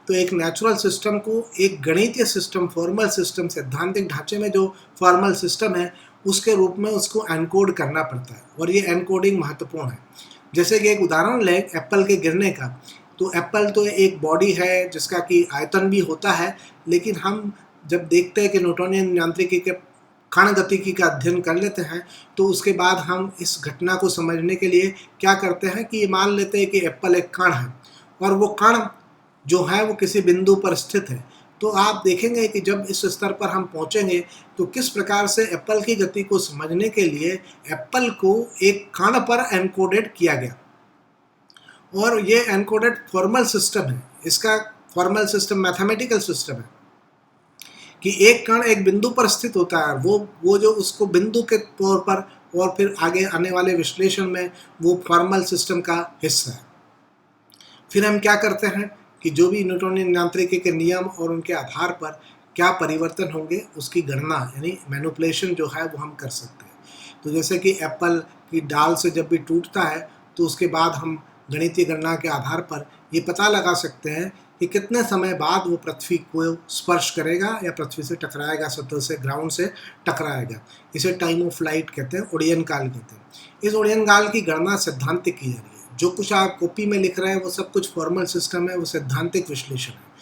तो एक नेचुरल सिस्टम को एक गणितीय सिस्टम, फॉर्मल सिस्टम, सैद्धांतिक ढांचे में जो फॉर्मल सिस्टम है उसके रूप में उसको एनकोड करना पड़ता है, और ये एनकोडिंग महत्वपूर्ण है। जैसे कि एक उदाहरण लें एप्पल के गिरने का, तो एप्पल तो एक बॉडी है जिसका कि आयतन भी होता है, लेकिन हम जब देखते हैं कि न्यूटोनियन यांत्रिकी के कण गतिकी का अध्ययन कर लेते हैं, तो उसके बाद हम इस घटना को समझने के लिए क्या करते हैं कि ये मान लेते हैं कि एप्पल एक कण है, और वो कण जो है वो किसी बिंदु पर स्थित है। तो आप देखेंगे कि जब इस स्तर पर हम पहुंचेंगे तो किस प्रकार से एप्पल की गति को समझने के लिए एप्पल को एक कण पर एनकोडेड किया गया, और ये एनकोडेड फॉर्मल सिस्टम है। इसका फॉर्मल सिस्टम मैथमेटिकल सिस्टम है कि एक कण एक बिंदु पर स्थित होता है, वो जो उसको बिंदु के तौर पर, और फिर आगे आने वाले विश्लेषण में वो फॉर्मल सिस्टम का हिस्सा है। फिर हम क्या करते हैं कि जो भी न्यूटोनियन यांत्रिकी के नियम और उनके आधार पर क्या परिवर्तन होंगे उसकी गणना यानी मैनिपुलेशन जो है वो हम कर सकते हैं। तो जैसे कि एप्पल की डाल से जब भी टूटता है तो उसके बाद हम गणितीय गणना के आधार पर ये पता लगा सकते हैं कि कितने समय बाद वो पृथ्वी को स्पर्श करेगा या पृथ्वी से टकराएगा, सतह से, ग्राउंड से टकराएगा। इसे टाइम ऑफ फ्लाइट कहते हैं, उड़यन काल कहते हैं। इस उड़यन काल की गणना सैद्धांतिक की जा रही है। जो कुछ आप कॉपी में लिख रहे हैं वो सब कुछ फॉर्मल सिस्टम है, वो सैद्धांतिक विश्लेषण है।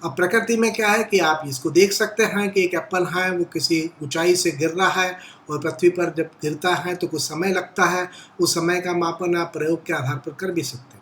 अब प्रकृति में क्या है कि आप इसको देख सकते हैं कि एक एप्पल है वो किसी ऊंचाई से गिर रहा है, और पृथ्वी पर जब गिरता है तो कुछ समय लगता है। उस समय का मापन आप प्रयोग के आधार पर कर भी सकते हैं।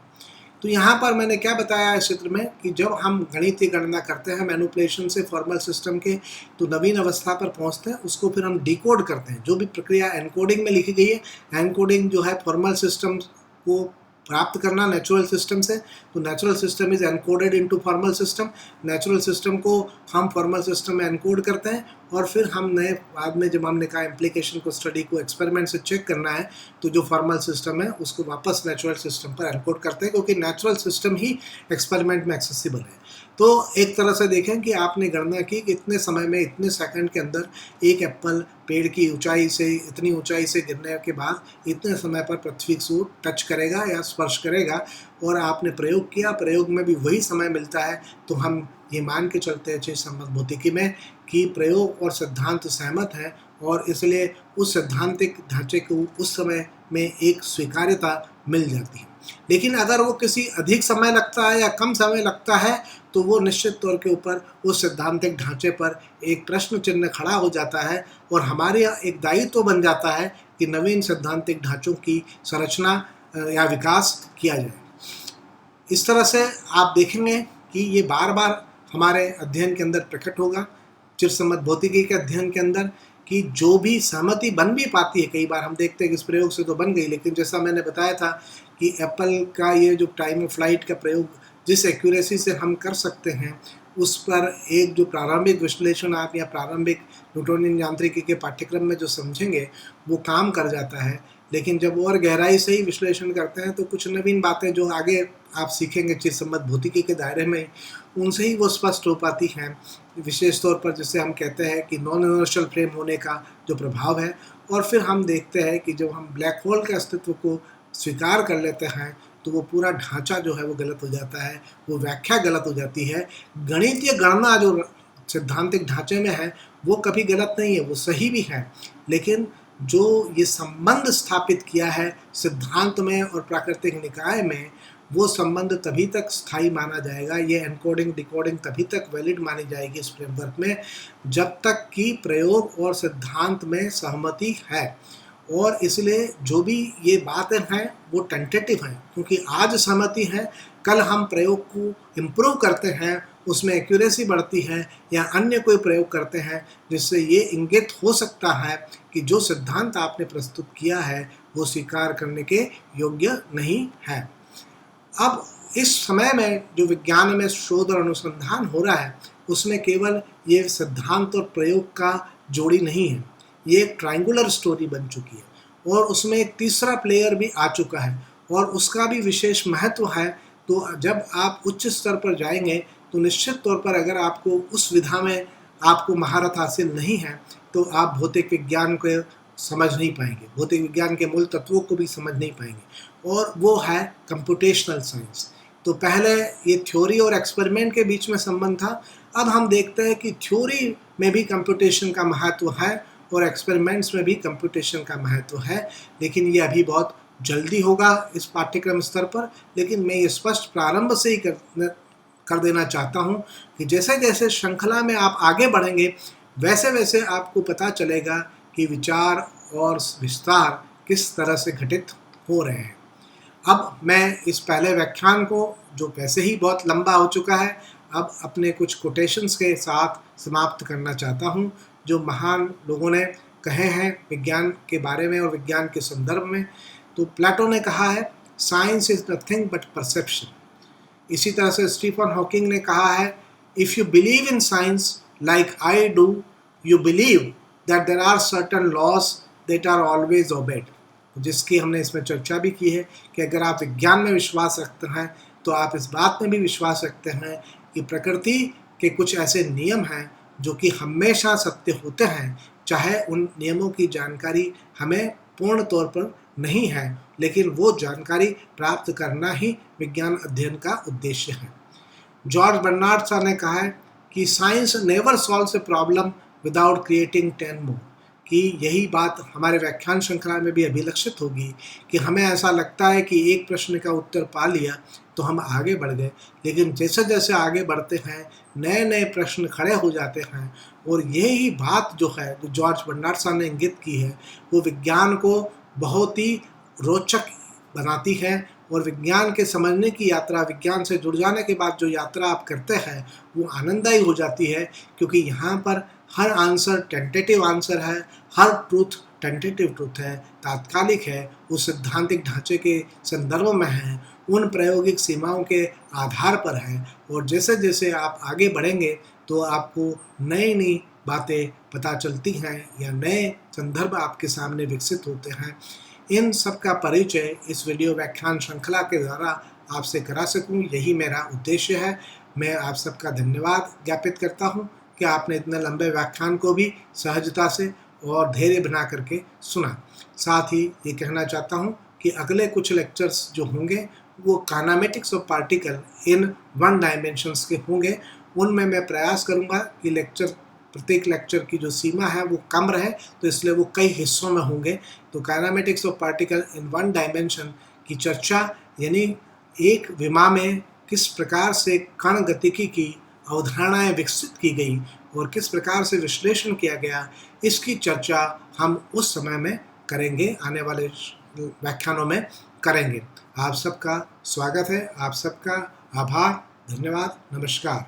तो यहाँ पर मैंने क्या बताया इस चित्र में कि जब हम गणितीय गणना करते हैं मैनिपुलेशन से फॉर्मल सिस्टम के, तो नवीन अवस्था पर पहुँचते हैं, उसको फिर हम डिकोड करते हैं। जो भी प्रक्रिया एनकोडिंग में लिखी गई है, एनकोडिंग जो है फॉर्मल सिस्टम को प्राप्त करना नेचुरल सिस्टम से, तो natural system is encoded into formal system. Natural system को हम फॉर्मल सिस्टम में एनकोड करते हैं, और फिर हम नए बाद में जब हमने कहा इम्प्लीकेशन को, स्टडी को एक्सपेरिमेंट से चेक करना है, तो जो फॉर्मल सिस्टम है उसको वापस नेचुरल सिस्टम पर एनकोड करते हैं, क्योंकि नेचुरल सिस्टम ही एक्सपेरिमेंट में एक्सेसिबल है। तो एक तरह से देखें कि आपने गणना की कि इतने समय में, इतने सेकंड के अंदर एक एप्पल पेड़ की ऊंचाई से, इतनी ऊंचाई से गिरने के बाद इतने समय पर पृथ्वी को टच करेगा या स्पर्श करेगा, और आपने प्रयोग किया, प्रयोग में भी वही समय मिलता है, तो हम ये मान के चलते हैं चिरसम्मत भौतिकी में कि प्रयोग और सिद्धांत सहमत हैं, और इसलिए उस सैद्धांतिक ढांचे को उस समय में एक स्वीकार्यता मिल जाती है। लेकिन अगर वो किसी अधिक समय लगता है या कम समय लगता है, तो वो निश्चित तौर के ऊपर उस सैद्धांतिक ढांचे पर एक प्रश्न चिन्ह खड़ा हो जाता है, और हमारे एक दायित्व बन जाता है कि नवीन सैद्धांतिक ढांचों की संरचना या विकास किया जाए। इस तरह से आप देखेंगे कि ये बार बार हमारे अध्ययन के अंदर प्रकट होगा, चिरसम्मत भौतिकी के अध्ययन के अंदर, कि जो भी सहमति बन भी पाती है, कई बार हम देखते हैं कि इस प्रयोग से तो बन गई, लेकिन जैसा मैंने बताया था कि एप्पल का ये जो टाइम ऑफ फ्लाइट का प्रयोग जिस एक्यूरेसी से हम कर सकते हैं, उस पर एक जो प्रारंभिक विश्लेषण आप या प्रारंभिक न्यूटोनियन यांत्रिकी के पाठ्यक्रम में जो समझेंगे वो काम कर जाता है। लेकिन जब और गहराई से ही विश्लेषण करते हैं तो कुछ नवीन बातें जो आगे आप सीखेंगे चिरसम्मत भौतिकी के दायरे में, उनसे ही वो स्पष्ट हो पाती हैं। विशेष तौर पर जिसे हम कहते हैं कि नॉन यूनिवर्सल फ्रेम होने का जो प्रभाव है। और फिर हम देखते हैं कि जब हम ब्लैक होल के अस्तित्व को स्वीकार कर लेते हैं तो वो पूरा ढांचा जो है वो गलत हो जाता है, वो व्याख्या गलत हो जाती है। गणितीय गणना जो सैद्धांतिक ढांचे में है वो कभी गलत नहीं है, वो सही भी है, लेकिन जो ये संबंध स्थापित किया है सिद्धांत में और प्राकृतिक निकाय में, वो संबंध तभी तक स्थायी माना जाएगा, ये एनकोडिंग डिकोडिंग तभी तक वैलिड मानी जाएगी इस फ्रेमवर्क में, जब तक कि प्रयोग और सिद्धांत में सहमति है। और इसलिए जो भी ये बातें हैं वो टेंटेटिव हैं, क्योंकि आज सहमति है, कल हम प्रयोग को इम्प्रूव करते हैं, उसमें एक्यूरेसी बढ़ती है, या अन्य कोई प्रयोग करते हैं जिससे ये इंगित हो सकता है कि जो सिद्धांत आपने प्रस्तुत किया है वो स्वीकार करने के योग्य नहीं है। अब इस समय में जो विज्ञान में शोध और अनुसंधान हो रहा है उसमें केवल ये सिद्धांत और प्रयोग का जोड़ी नहीं है, ये एक ट्रायंगुलर स्टोरी बन चुकी है और उसमें एक तीसरा प्लेयर भी आ चुका है और उसका भी विशेष महत्व है। तो जब आप उच्च स्तर पर जाएंगे तो निश्चित तौर पर अगर आपको उस विधा में आपको महारत हासिल नहीं है तो आप भौतिक विज्ञान को समझ नहीं पाएंगे, भौतिक विज्ञान के मूल तत्वों को भी समझ नहीं पाएंगे, और वो है कंप्यूटेशनल साइंस। तो पहले ये थ्योरी और एक्सपेरिमेंट के बीच में संबंध था, अब हम देखते हैं कि थ्योरी में भी कंप्यूटेशन का महत्व है और एक्सपेरिमेंट्स में भी कंप्यूटेशन का महत्व है, लेकिन ये अभी बहुत जल्दी होगा इस पाठ्यक्रम स्तर पर। लेकिन मैं ये स्पष्ट प्रारंभ से ही कर देना चाहता हूँ कि जैसे जैसे श्रृंखला में आप आगे बढ़ेंगे वैसे वैसे आपको पता चलेगा कि विचार और विस्तार किस तरह से घटित हो रहे हैं। अब मैं इस पहले व्याख्यान को, जो वैसे ही बहुत लंबा हो चुका है, अब अपने कुछ कोटेशंस के साथ समाप्त करना चाहता हूँ जो महान लोगों ने कहे हैं विज्ञान के बारे में और विज्ञान के संदर्भ में। तो प्लेटो ने कहा है, science is nothing but perception. इसी तरह से स्टीफन हॉकिंग ने कहा है, if you believe in science like I do, you believe that there are certain laws that are always obeyed. जिसकी हमने इसमें चर्चा भी की है कि अगर आप विज्ञान में विश्वास रखते हैं तो आप इस बात में भी विश्वास रखते हैं कि प्रकृति के कुछ ऐसे नियम हैं जो कि हमेशा सत्य होते हैं, चाहे उन नियमों की जानकारी हमें पूर्ण तौर पर नहीं है, लेकिन वो जानकारी प्राप्त करना ही विज्ञान अध्ययन का उद्देश्य है। जॉर्ज बर्नार्ड शॉ ने कहा है कि science never solves a problem without creating 10 मोर। कि यही बात हमारे व्याख्यान श्रृंखला में भी अभिलक्षित होगी कि हमें ऐसा लगता है कि एक प्रश्न का उत्तर पा लिया तो हम आगे बढ़ गए, लेकिन जैसे जैसे आगे बढ़ते हैं नए नए प्रश्न खड़े हो जाते हैं। और यही बात जो है, जो जॉर्ज बर्नार्ड शॉ ने इंगित की है, वो विज्ञान को बहुत ही रोचक बनाती है और विज्ञान के समझने की यात्रा, विज्ञान से जुड़ जाने के बाद जो यात्रा आप करते हैं वो आनंददायी हो जाती है, क्योंकि यहाँ पर हर आंसर टेंटेटिव आंसर है, हर ट्रूथ टेंटेटिव ट्रूथ है, तात्कालिक है, उस सिद्धांतिक ढांचे के संदर्भ में है, उन प्रायोगिक सीमाओं के आधार पर है। और जैसे जैसे आप आगे बढ़ेंगे तो आपको नई नई बातें पता चलती हैं या नए संदर्भ आपके सामने विकसित होते हैं। इन सब का परिचय इस वीडियो व्याख्यान श्रृंखला के द्वारा आपसे करा सकूं, यही मेरा उद्देश्य है। मैं आप सबका धन्यवाद ज्ञापित करता हूं कि आपने इतने लंबे व्याख्यान को भी सहजता से और धैर्य बना करके सुना। साथ ही ये कहना चाहता हूं कि अगले कुछ लेक्चर्स जो होंगे वो kinematics of particle in 1 dimensions के होंगे। उनमें मैं प्रयास करूंगा कि प्रत्येक लेक्चर की जो सीमा है वो कम रहे, तो इसलिए वो कई हिस्सों में होंगे। तो kinematics of particle in 1 dimension की चर्चा, यानी एक विमा में किस प्रकार से कण गतिकी की अवधारणाएं विकसित की गई और किस प्रकार से विश्लेषण किया गया, इसकी चर्चा हम उस समय में करेंगे, आने वाले व्याख्यानों में करेंगे। आप सबका स्वागत है, आप सबका आभार, धन्यवाद, नमस्कार।